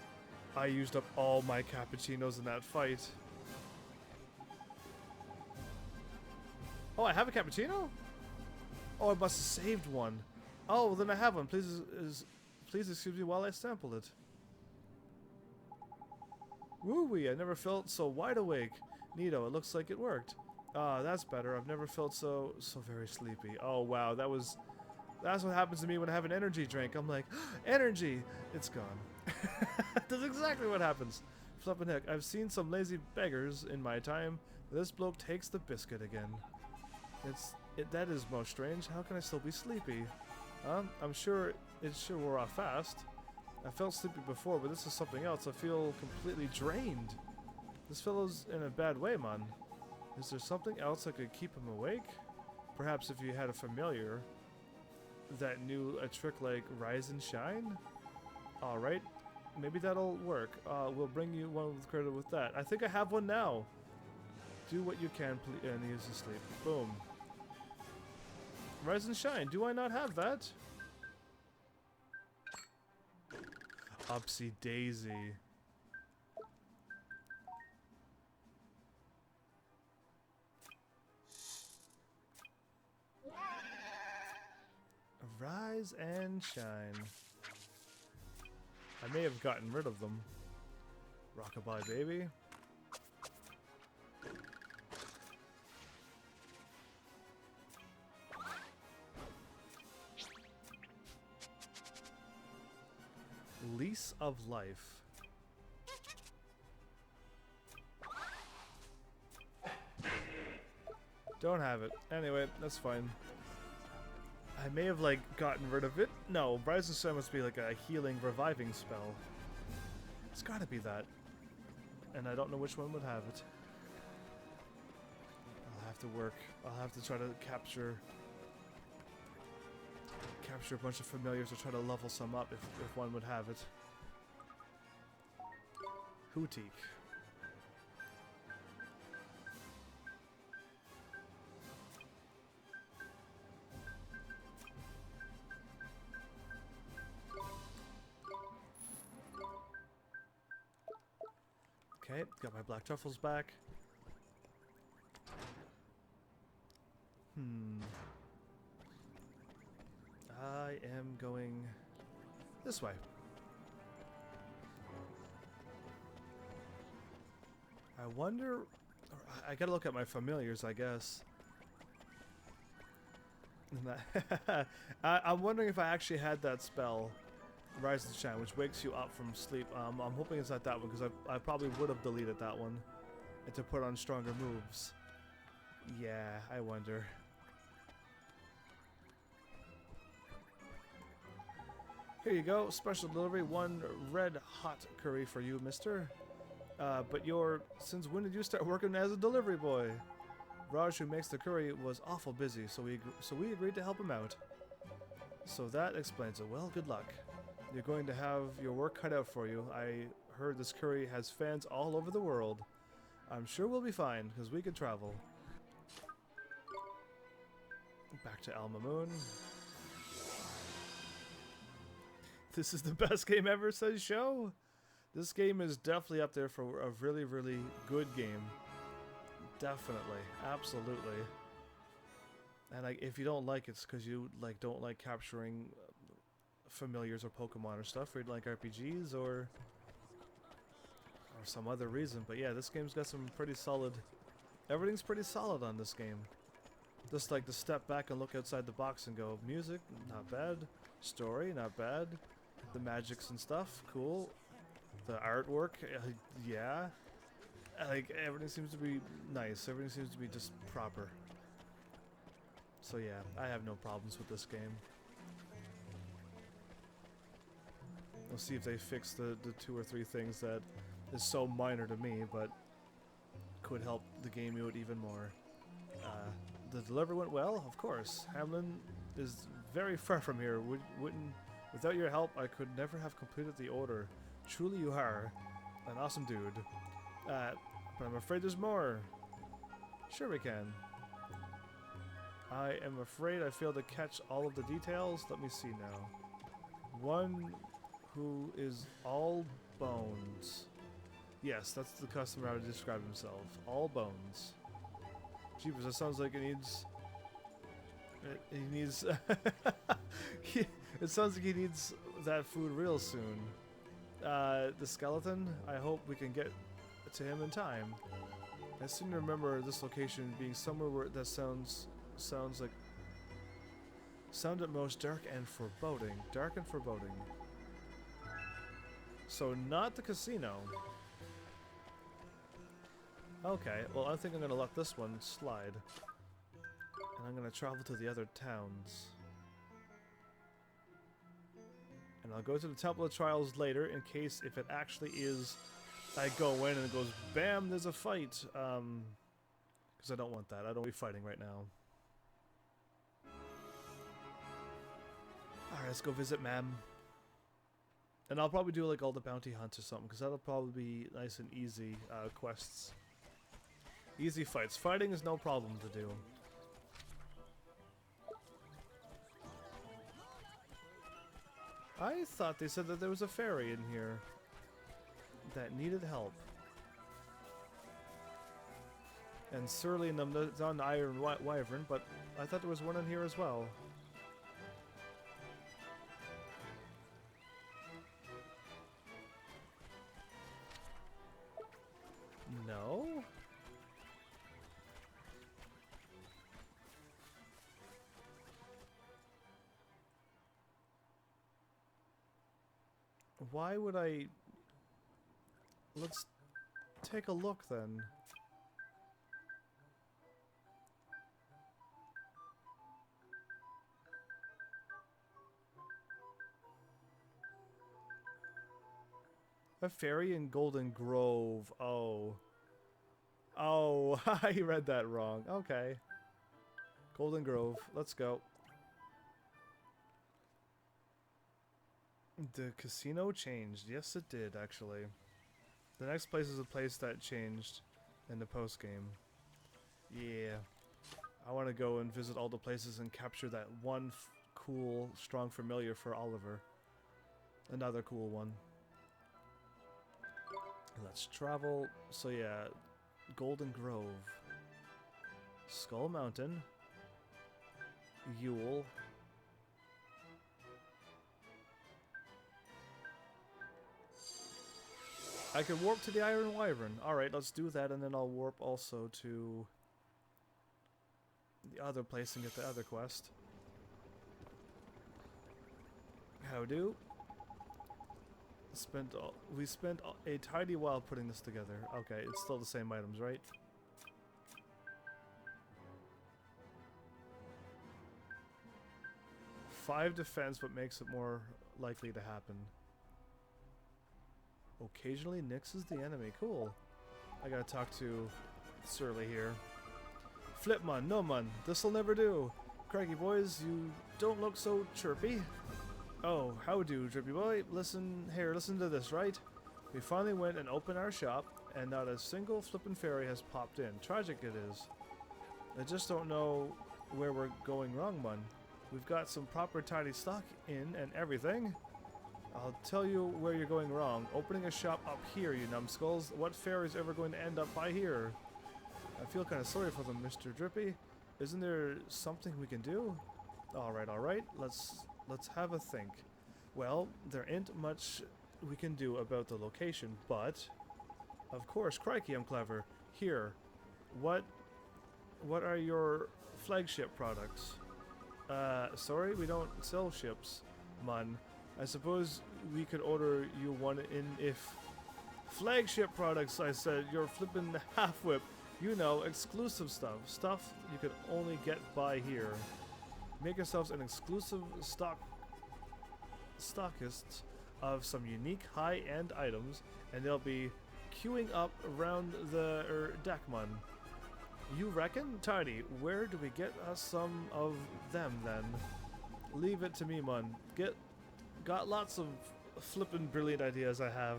I used up all my cappuccinos in that fight. Oh, I have a cappuccino? Oh, I must have saved one. Oh, well, then I have one. Please excuse me while I sample it. Woo-wee, I never felt so wide awake. Neato, it looks like it worked. Ah, that's better. I've never felt so very sleepy. Oh, wow, that's what happens to me when I have an energy drink. I'm like, energy! It's gone. That's exactly what happens. Flippin' heck, I've seen some lazy beggars in my time, but this bloke takes the biscuit again. That is most strange. How can I still be sleepy? I'm sure it sure wore off fast. I felt sleepy before, but this is something else. I feel completely drained. This fellow's in a bad way, man. Is there something else that could keep him awake? Perhaps if you had a familiar that knew a trick like Rise and Shine? Alright, maybe that'll work. We'll bring you one with credit with that. I think I have one now. Do what you can, please, and use the sleep. Boom. Rise and Shine. Do I not have that? Upsy daisy. Rise and shine. I may have gotten rid of them. Rockabye baby. Lease of life. Don't have it. Anyway, that's fine. I may have, like, gotten rid of it. No, Rise and Shine must be like a healing, reviving spell. It's gotta be that. And I don't know which one would have it. I'll have to work. I'll have to try to capture a bunch of familiars or try to level some up if one would have it. Hootik. Okay, got my black truffles back. I am going this way. I wonder... I gotta look at my familiars, I guess. I'm wondering if I actually had that spell, Rise and Shine, which wakes you up from sleep. I'm hoping it's not that one, because I probably would have deleted that one and to put on stronger moves. Yeah, I wonder. Here you go, special delivery, 1 red hot curry for you, mister. But since when did you start working as a delivery boy? Raj, who makes the curry, was awful busy, so we agreed to help him out. So that explains it. Well, good luck. You're going to have your work cut out for you. I heard this curry has fans all over the world. I'm sure we'll be fine, because we can travel. Back to Alma Moon. This is the best game ever, says Show. This game is definitely up there for a really, really good game. Definitely. Absolutely. And if you don't like it, it's because you don't like capturing familiars or Pokemon or stuff, or you like RPGs or some other reason. But yeah, this game's got some pretty solid... Everything's pretty solid on this game. Just like to step back and look outside the box and go, music, not bad. Story, not bad. The magics and stuff, cool. The artwork, yeah. Like, everything seems to be nice. Everything seems to be just proper. So yeah, I have no problems with this game. We'll see if they fix the 2 or 3 things that is so minor to me, but could help the game out even more. The delivery went well, of course. Hamlin is very far from here. Without your help, I could never have completed the order. Truly you are an awesome dude. But I'm afraid there's more. Sure we can. I am afraid I failed to catch all of the details. Let me see now. One who is all bones. Yes, that's the customer how to describe himself. All bones. Jeepers, that sounds like it needs... He needs... It sounds like he needs that food real soon. The skeleton, I hope we can get to him in time. I seem to remember this location being somewhere where that sounded most dark and foreboding. Dark and foreboding. So not the casino. Okay, well I think I'm gonna let this one slide. And I'm gonna travel to the other towns. And I'll go to the Temple of Trials later in case if it actually is I go in and it goes BAM, there's a fight. Because I don't want that. I don't want to be fighting right now. Alright, let's go visit Ma'am. And I'll probably do like all the bounty hunts or something because that'll probably be nice and easy quests. Easy fights. Fighting is no problem to do. I thought they said that there was a fairy in here that needed help. And Surly and them is on Iron Wyvern, but I thought there was one in here as well. No? Why would I... Let's take a look then. A fairy in Golden Grove. Oh. Oh, I read that wrong. Okay. Golden Grove. Let's go. The casino changed. Yes, it did, actually. The next place is a place that changed in the post-game. Yeah. I want to go and visit all the places and capture that one cool, strong familiar for Oliver. Another cool one. Let's travel. So yeah, Golden Grove, Skull Mountain, Yule, I can warp to the Iron Wyvern. Alright, let's do that, and then I'll warp also to the other place and get the other quest. How do? We spent a tidy while putting this together. Okay, it's still the same items, right? Five defense, but makes it more likely to happen. Occasionally nixes the enemy. Cool. I gotta talk to Surly here. Flipmun, no mun, this'll never do. Craggy boys, you don't look so chirpy. Oh, how do, Drippy boy? Listen to this, right? We finally went and opened our shop, and not a single flippin' fairy has popped in. Tragic it is. I just don't know where we're going wrong, mun. We've got some proper tidy stock in and everything. I'll tell you where you're going wrong. Opening a shop up here, you numbskulls. What fairy's ever going to end up by here? I feel kind of sorry for them, Mr. Drippy. Isn't there something we can do? Alright. Let's have a think. Well, there ain't much we can do about the location, but... Of course, crikey, I'm clever. Here. What are your flagship products? Sorry, we don't sell ships, mun. I suppose we could order you one in if... Flagship products, I said. You're flippin' half-whip. You know, exclusive stuff. Stuff you could only get by here. Make yourselves an exclusive stockists of some unique high-end items, and they'll be queuing up around the deck, mun. You reckon? Tidy, where do we get us some of them, then? Leave it to me, mun. Got lots of flippin' brilliant ideas I have.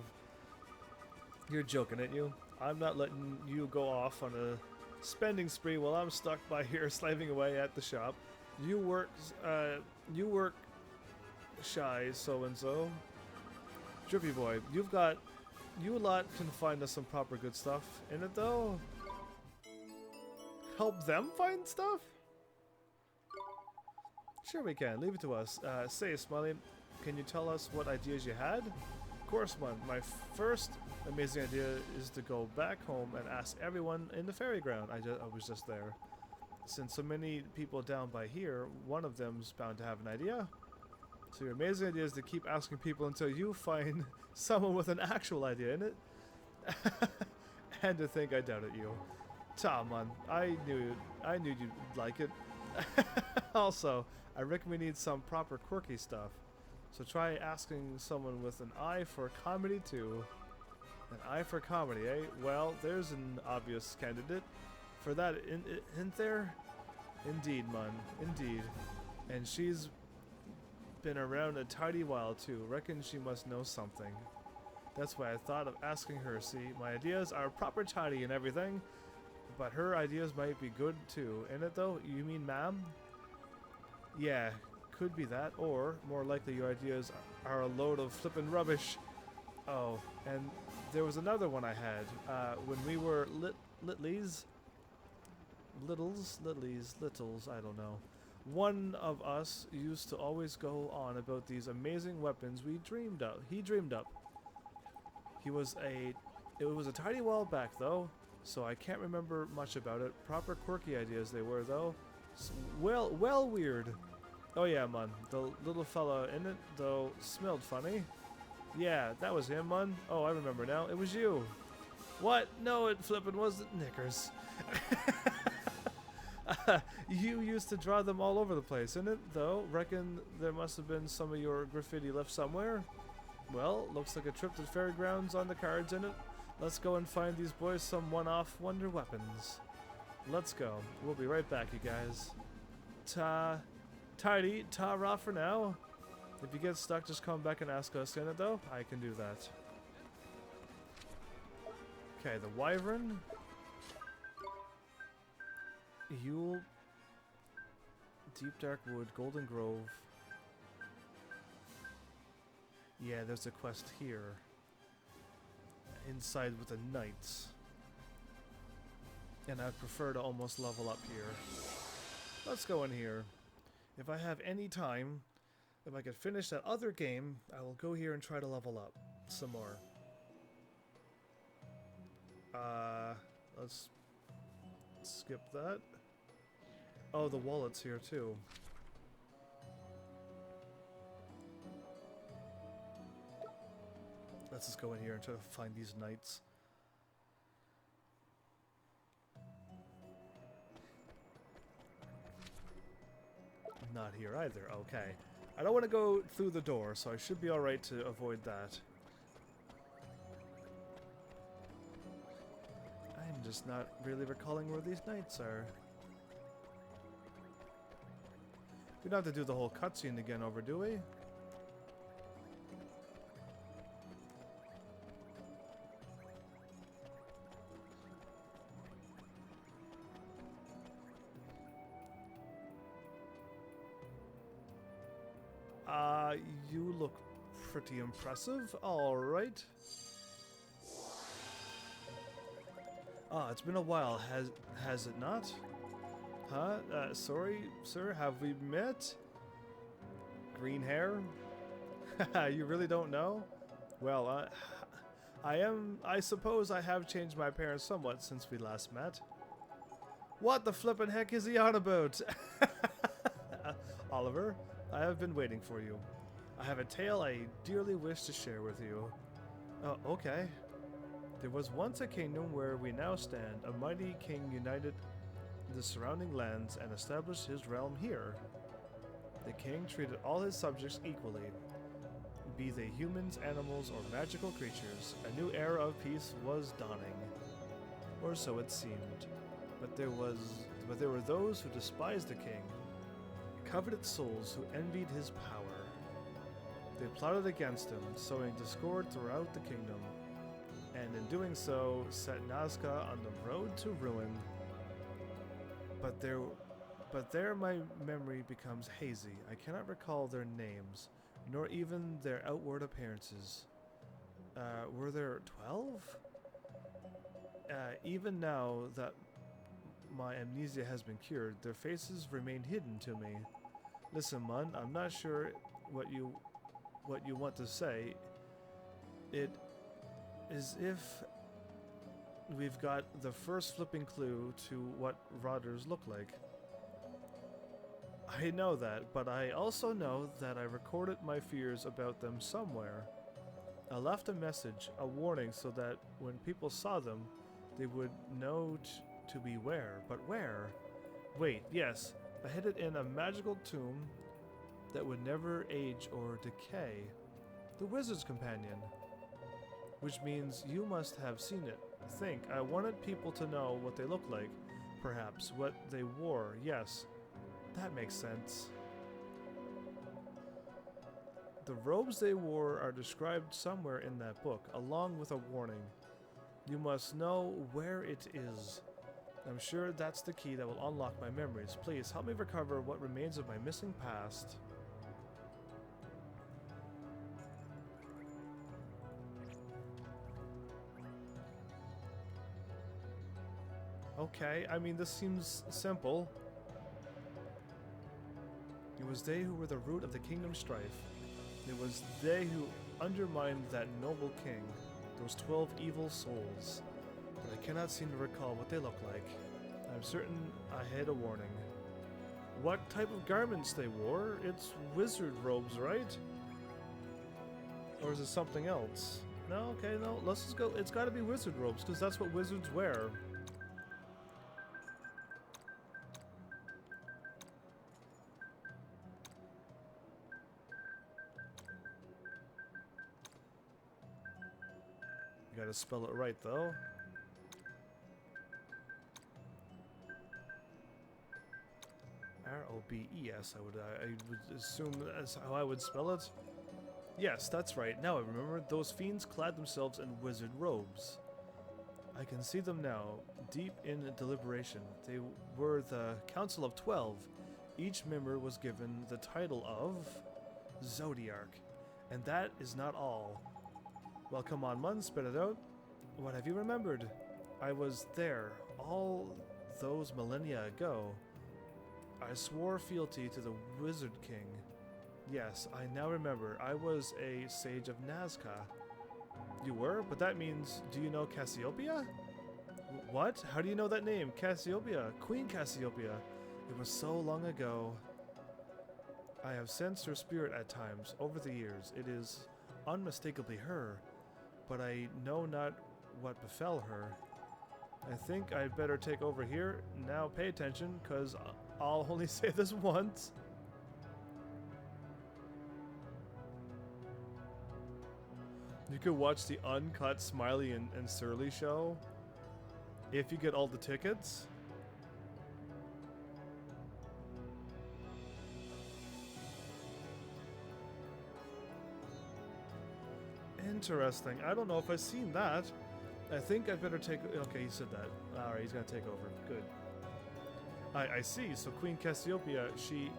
You're joking, ain't you? I'm not letting you go off on a spending spree while I'm stuck by here slaving away at the shop. You work shy so-and-so. Drippy boy, you lot can find us some proper good stuff in it, though. Help them find stuff? Sure we can, leave it to us. Say, Smiley, can you tell us what ideas you had? Of course, man. My first amazing idea is to go back home and ask everyone in the fairy ground. I was just there. Since so many people down by here, one of them's bound to have an idea. So your amazing idea is to keep asking people until you find someone with an actual idea in it. And to think I doubted you. Tom, man, I knew you'd like it. Also, I reckon we need some proper quirky stuff. So try asking someone with an eye for comedy too. An eye for comedy, eh? Well, there's an obvious candidate for that, isn't there? Indeed, man. Indeed. And she's been around a tidy while too. Reckon she must know something. That's why I thought of asking her. See, my ideas are proper tidy and everything, but her ideas might be good too. Ain't it though? You mean ma'am? Yeah, could be that, or more likely your ideas are a load of flippin' rubbish. Oh, and there was another one I had. When we were littles, I don't know. One of us used to always go on about these amazing weapons he dreamed up. It was a tiny while back though, so I can't remember much about it. Proper quirky ideas they were though. Well weird. Oh yeah, man. The little fella in it though smelled funny. Yeah, that was him, man. Oh, I remember now. It was you. What? No, it flippin' wasn't Knickers. You used to draw them all over the place, innit? Though, reckon there must have been some of your graffiti left somewhere. Well, looks like a trip to the fairgrounds on the cards, innit? Let's go and find these boys some one-off wonder weapons. Let's go. We'll be right back, you guys. Ta-ra for now. If you get stuck, just come back and ask us in it, though. I can do that. Okay, the Wyvern. Yule. Deep Dark Wood, Golden Grove. Yeah, there's a quest here. Inside with the Knights. And I'd prefer to almost level up here. Let's go in here. If I have any time, if I could finish that other game, I will go here and try to level up some more. Let's skip that. Oh, the wallet's here too. Let's just go in here and try to find these knights. Not here either. Okay. I don't want to go through the door, so I should be alright to avoid that. I'm just not really recalling where these knights are. We don't have to do the whole cutscene again over, do we? You look pretty impressive. Alright. Ah, it's been a while, has it not? Huh? Sorry, sir, have we met? Green hair? You really don't know? Well, I suppose I have changed my appearance somewhat since we last met. What the flippin' heck is he on about? Oliver, I have been waiting for you. I have a tale I dearly wish to share with you. Oh, okay. There was once a kingdom where we now stand. A mighty king united the surrounding lands and established his realm here. The king treated all his subjects equally, be they humans, animals, or magical creatures. A new era of peace was dawning, or so it seemed. But there were those who despised the king, coveted souls who envied his power. They plotted against him, sowing discord throughout the kingdom, and in doing so, set Nazca on the road to ruin. But there my memory becomes hazy. I cannot recall their names, nor even their outward appearances. Were there 12? Even now that my amnesia has been cured, their faces remain hidden to me. Listen, Mun, I'm not sure what you want to say. It is if we've got the first flipping clue to what Rodders look like. I know that, but I also know that I recorded my fears about them somewhere. I left a message, a warning, so that when people saw them, they would know to beware. But where? Wait, yes, I hid it in a magical tomb that would never age or decay. The Wizard's Companion. Which means you must have seen it. Think, I wanted people to know what they looked like. Perhaps what they wore. Yes, that makes sense. The robes they wore are described somewhere in that book, along with a warning. You must know where it is. I'm sure that's the key that will unlock my memories. Please help me recover what remains of my missing past. Okay, I mean, this seems simple. It was they who were the root of the kingdom's strife. It was they who undermined that noble king, those 12 evil souls. But I cannot seem to recall what they look like. I'm certain I had a warning. What type of garments they wore? It's wizard robes, right? Or is it something else? No, okay, no, let's just go. It's gotta be wizard robes, because that's what wizards wear. You gotta spell it right, though. R-O-B-E-S, I would assume that's how I would spell it. Yes, that's right. Now I remember. Those fiends clad themselves in wizard robes. I can see them now, deep in deliberation. They were the Council of 12. Each member was given the title of Zodiarch. And that is not all. Well, come on, Mun, spit it out. What have you remembered? I was there all those millennia ago. I swore fealty to the Wizard King. Yes, I now remember. I was a sage of Nazca. You were? But that means, do you know Cassiopeia? What? How do you know that name? Cassiopeia. Queen Cassiopeia. It was so long ago. I have sensed her spirit at times over the years. It is unmistakably her, but I know not what befell her. I think I'd better take over here. Now pay attention, because I'll only say this once. You could watch the uncut Smiley and Surly show if you get all the tickets. Interesting. I don't know if I've seen that. I think I better take... Okay, he said that. Alright, he's gonna take over. Good. I see. So Queen Cassiopeia, she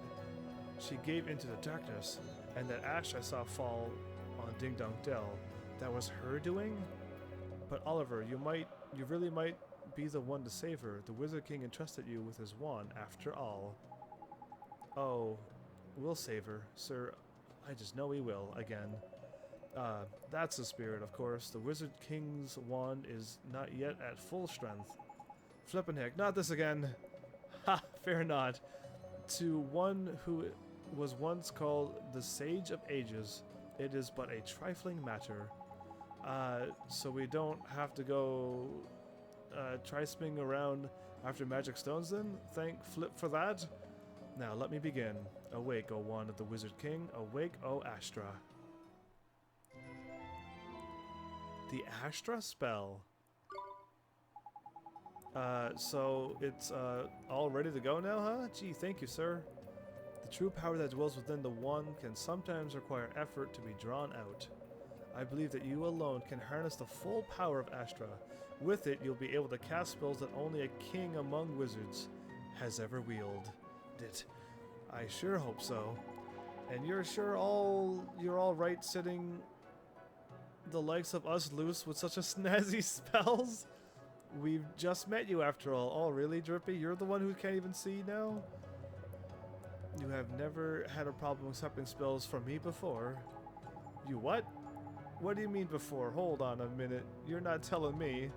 gave into the darkness, and that ash I saw fall on Ding Dong Dell, that was her doing? But Oliver, you really might be the one to save her. The Wizard King entrusted you with his wand, after all. Oh, we'll save her, sir. I just know we will, again. That's the spirit, of course. The Wizard King's wand is not yet at full strength. Flippin' heck, not this again. Ha, fear not. To one who was once called the Sage of Ages, it is but a trifling matter. So we don't have to go tri-sping around after magic stones then? Thank Flip for that. Now let me begin. Awake, O wand of the Wizard King. Awake, O Astra. The Astra spell. So it's all ready to go now, huh? Gee, thank you, sir. The true power that dwells within the wand can sometimes require effort to be drawn out. I believe that you alone can harness the full power of Astra. With it, you'll be able to cast spells that only a king among wizards has ever wielded. I sure hope so. And you're all right sitting the likes of us loose with such a snazzy spells? We've just met you after all. Oh, really, Drippy? You're the one who can't even see now? You have never had a problem accepting spells from me before. You what? What do you mean before? Hold on a minute. You're not telling me.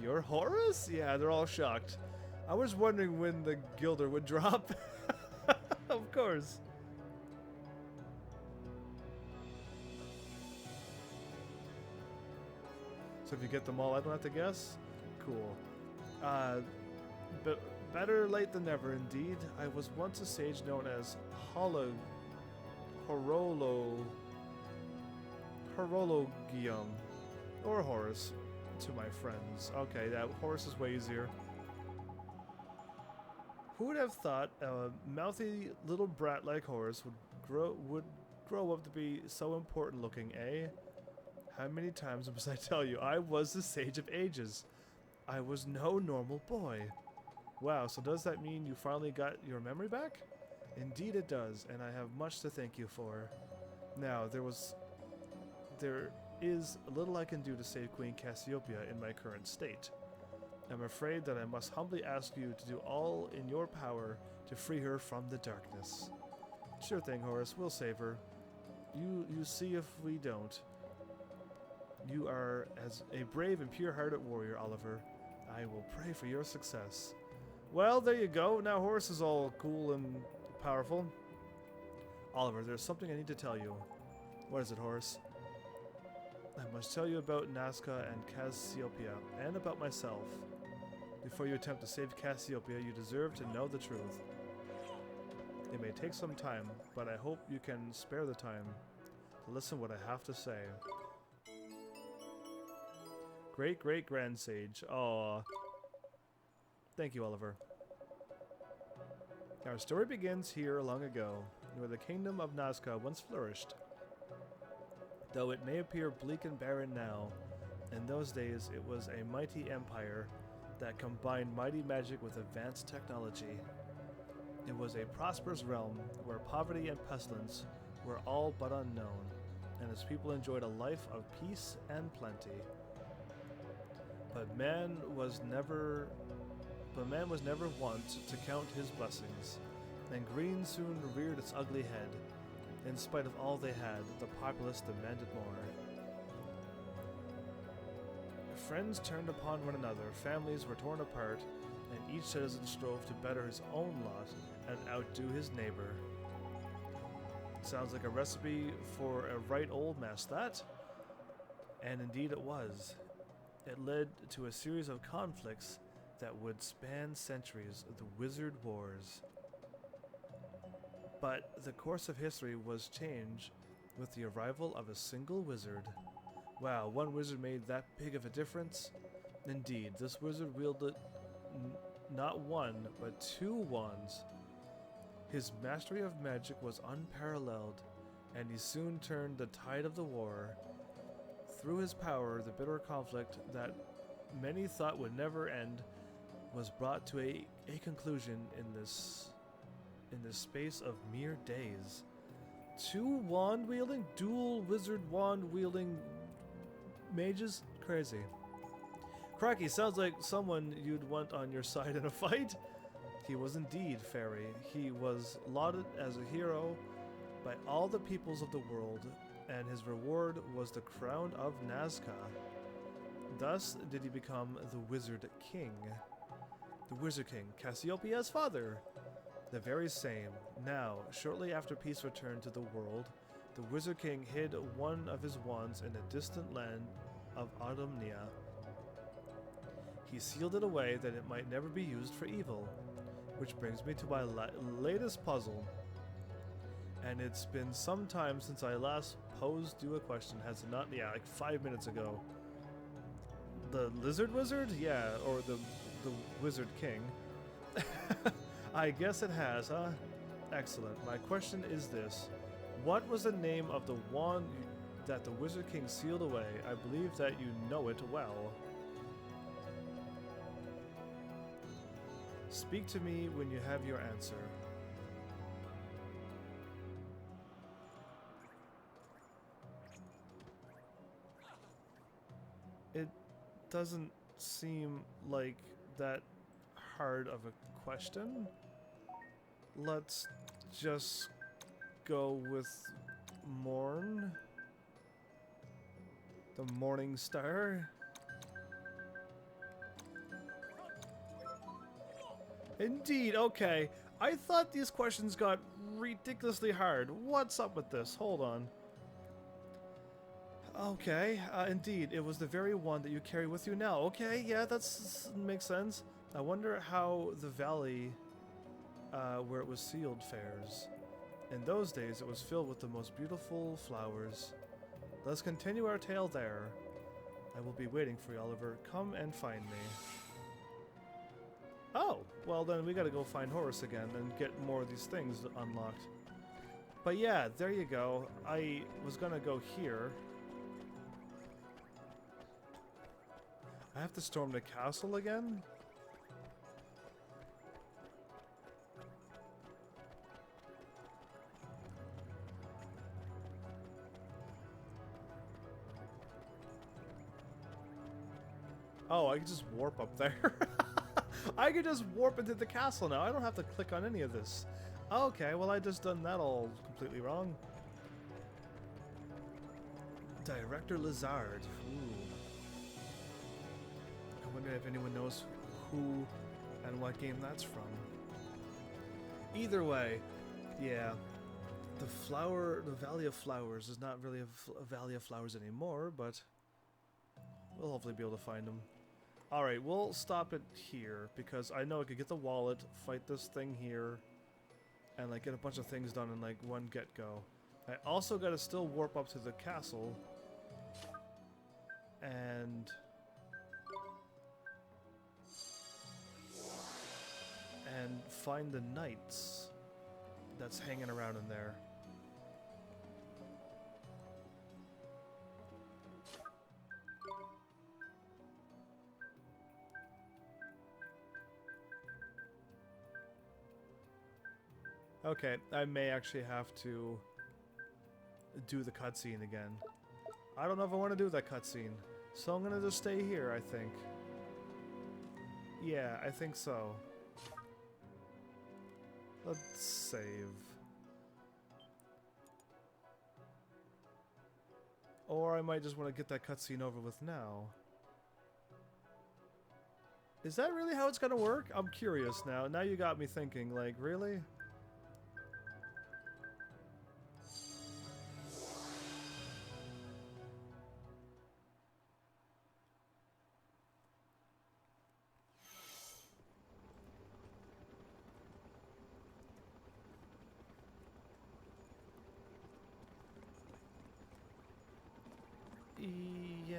You're Horus? Yeah, they're all shocked. I was wondering when the Gilder would drop. Of course. So if you get them all, I don't have to guess? Cool. But better late than never, indeed. I was once a sage known as Horologium, or Horus, to my friends. Okay, that Horus is way easier. Who would have thought a mouthy little brat like Horus would grow up to be so important looking, eh? How many times must I tell you, I was the Sage of Ages. I was no normal boy. Wow, so does that mean you finally got your memory back? Indeed it does, and I have much to thank you for. Now, there is little I can do to save Queen Cassiopeia in my current state. I'm afraid that I must humbly ask you to do all in your power to free her from the darkness. Sure thing, Horace. We'll save her. You see if we don't. You are as a brave and pure-hearted warrior, Oliver. I will pray for your success. Well, there you go. Now Horace is all cool and powerful. Oliver, there's something I need to tell you. What is it, Horace? I must tell you about Nazca and Cassiopeia, and about myself. Before you attempt to save Cassiopeia, you deserve to know the truth. It may take some time, but I hope you can spare the time to listen what I have to say. Great-great-grand sage. Aww. Thank you, Oliver. Our story begins here long ago, where the kingdom of Nazca once flourished. Though it may appear bleak and barren now, in those days it was a mighty empire that combined mighty magic with advanced technology. It was a prosperous realm where poverty and pestilence were all but unknown, and its people enjoyed a life of peace and plenty. But man was never wont to count his blessings, and greed soon reared its ugly head. In spite of all they had, the populace demanded more. Friends turned upon one another, families were torn apart, and each citizen strove to better his own lot and outdo his neighbor. Sounds like a recipe for a right old mess, that? And indeed it was. It led to a series of conflicts that would span centuries, the Wizard Wars. But the course of history was changed with the arrival of a single wizard. Wow, one wizard made that big of a difference? Indeed, this wizard wielded not one, but 2 wands. His mastery of magic was unparalleled, and he soon turned the tide of the war. Through his power, the bitter conflict that many thought would never end was brought to a conclusion in this space of mere days. 2 wand-wielding, dual wizard wand-wielding mages? Crazy. Cracky, sounds like someone you'd want on your side in a fight. He was indeed fairy. He was lauded as a hero by all the peoples of the world, and his reward was the crown of Nazca. Thus did he become the Wizard King. The Wizard King, Cassiopeia's father. The very same. Now, shortly after peace returned to the world, the Wizard King hid one of his wands in a distant land of Autumnia. He sealed it away that it might never be used for evil. Which brings me to my latest puzzle. And it's been some time since I last posed you a question, has it not? Yeah, like 5 minutes ago. The Lizard Wizard? Yeah, or the Wizard King. I guess it has, huh? Excellent. My question is this. What was the name of the wand that the Wizard King sealed away? I believe that you know it well. Speak to me when you have your answer. It doesn't seem like that hard of a question. Let's just go with Morn. The Morning Star. Indeed, okay. I thought these questions got ridiculously hard. What's up with this? Hold on. Okay, indeed, it was the very one that you carry with you now. Okay, yeah, that makes sense. I wonder how the valley where it was sealed fares. In those days, it was filled with the most beautiful flowers. Let's continue our tale there. I will be waiting for you, Oliver. Come and find me. Oh, well then we gotta go find Horace again and get more of these things unlocked. But yeah, there you go. I was gonna go here. I have to storm the castle again? Oh, I can just warp up there. I can just warp into the castle now. I don't have to click on any of this. Okay, well I just done that all completely wrong. Director Lazard. Ooh. I wonder if anyone knows who and what game that's from. Either way, yeah. The Valley of Flowers is not really a Valley of Flowers anymore, but we'll hopefully be able to find them. Alright, we'll stop it here, because I know I could get the wallet, fight this thing here, and like get a bunch of things done in like one get-go. I also gotta still warp up to the castle, and find the knights that's hanging around in there. Okay, I may actually have to do the cutscene again. I don't know if I want to do that cutscene, so I'm gonna just stay here, I think. Yeah, I think so. Let's save. Or I might just want to get that cutscene over with now. Is that really how it's gonna work? I'm curious now. Now you got me thinking, like, really? Yeah.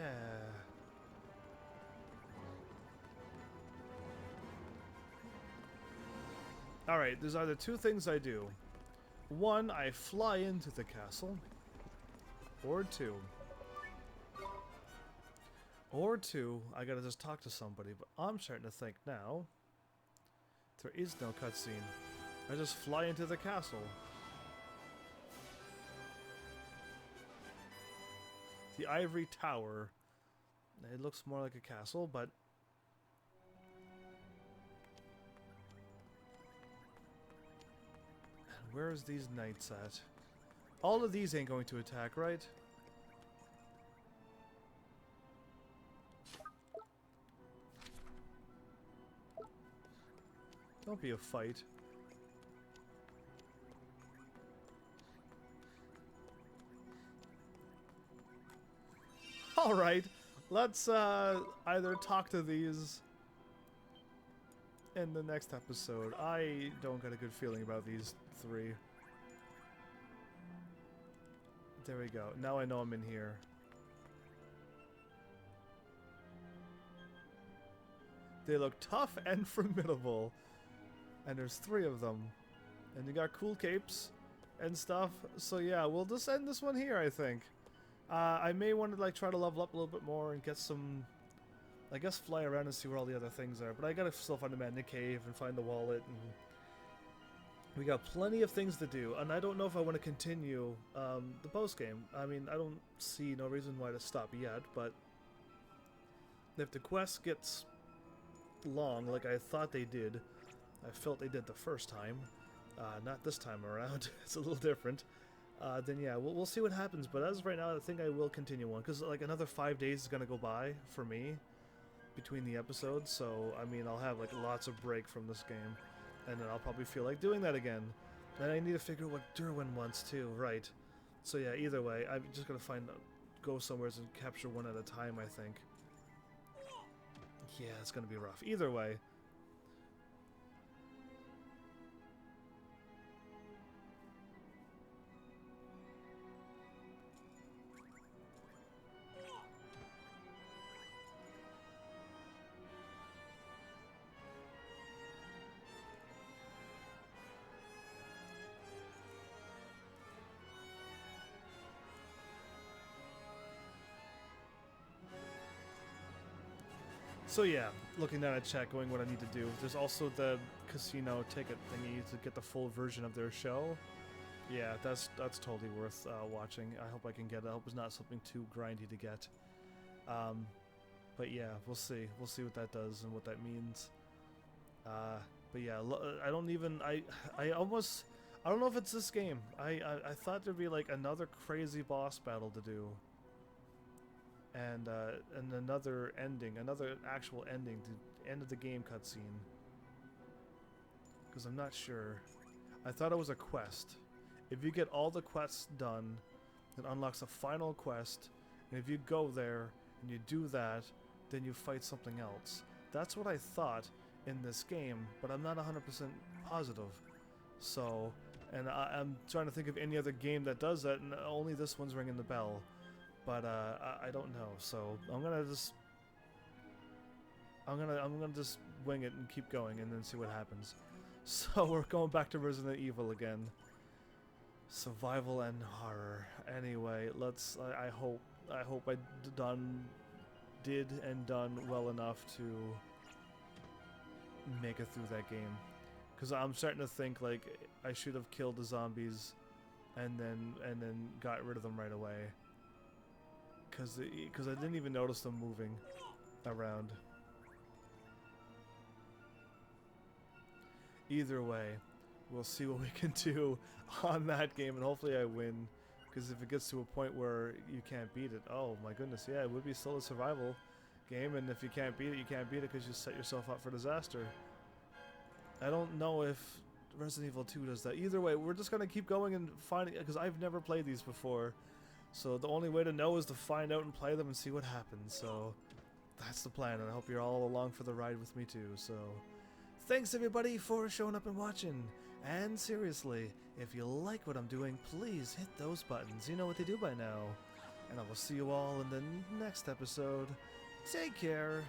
Alright, there's either two things I do. One, I fly into the castle. Or two. I gotta just talk to somebody, but I'm starting to think now there is no cutscene. I just fly into the castle. The Ivory Tower. It looks more like a castle, but and where's these knights at? All of these ain't going to attack, right? Don't be a fight. Alright, let's either talk to these in the next episode. I don't get a good feeling about these three. There we go. Now I know I'm in here. They look tough and formidable. And there's three of them. And you got cool capes and stuff. So yeah, we'll just end this one here, I think. I may want to like try to level up a little bit more and get some, I guess, fly around and see where all the other things are. But I gotta still find the man in the cave and find the wallet, and we got plenty of things to do. And I don't know if I want to continue the post game. I mean, I don't see no reason why to stop yet. But if the quest gets long, like I thought they did, I felt they did the first time. Not this time around. It's a little different. Then yeah, we'll see what happens. But as of right now, I think I will continue on, because like another 5 days is gonna go by for me between the episodes. So I mean, I'll have like lots of break from this game, and then I'll probably feel like doing that again. And I need to figure out what Derwin wants too, right? So yeah, either way, I'm just gonna go somewhere and capture one at a time, I think. Yeah, it's gonna be rough. Either way. So yeah, looking down at chat, going what I need to do. There's also the casino ticket thingy to get the full version of their show. Yeah, that's totally worth watching. I hope I can get it. I hope it's not something too grindy to get. But But yeah, we'll see. We'll see what that does and what that means. But yeah, I don't even, I almost, I don't know if it's this game. I thought there'd be like another crazy boss battle to do. And another ending, another actual ending, the end of the game cutscene. Because I'm not sure. I thought it was a quest. If you get all the quests done, it unlocks a final quest. And if you go there and you do that, then you fight something else. That's what I thought in this game, but I'm not 100% positive. So, and I'm trying to think of any other game that does that, and only this one's ringing the bell. But I don't know. So I'm gonna just wing it and keep going, and then see what happens. So we're going back to Resident Evil again. Survival and horror. Anyway, let's. I hope I did well enough to make it through that game, because I'm starting to think like I should have killed the zombies, and then got rid of them right away. Because I didn't even notice them moving around. Either way, we'll see what we can do on that game, and hopefully I win. Because if it gets to a point where you can't beat it, oh my goodness, yeah, it would be still a survival game, and if you can't beat it, you can't beat it because you set yourself up for disaster. I don't know if Resident Evil 2 does that. Either way, we're just going to keep going and finding, because I've never played these before. So the only way to know is to find out and play them and see what happens. So that's the plan, and I hope you're all along for the ride with me too. So thanks everybody for showing up and watching. And seriously, if you like what I'm doing, please hit those buttons. You know what they do by now. And I will see you all in the next episode. Take care.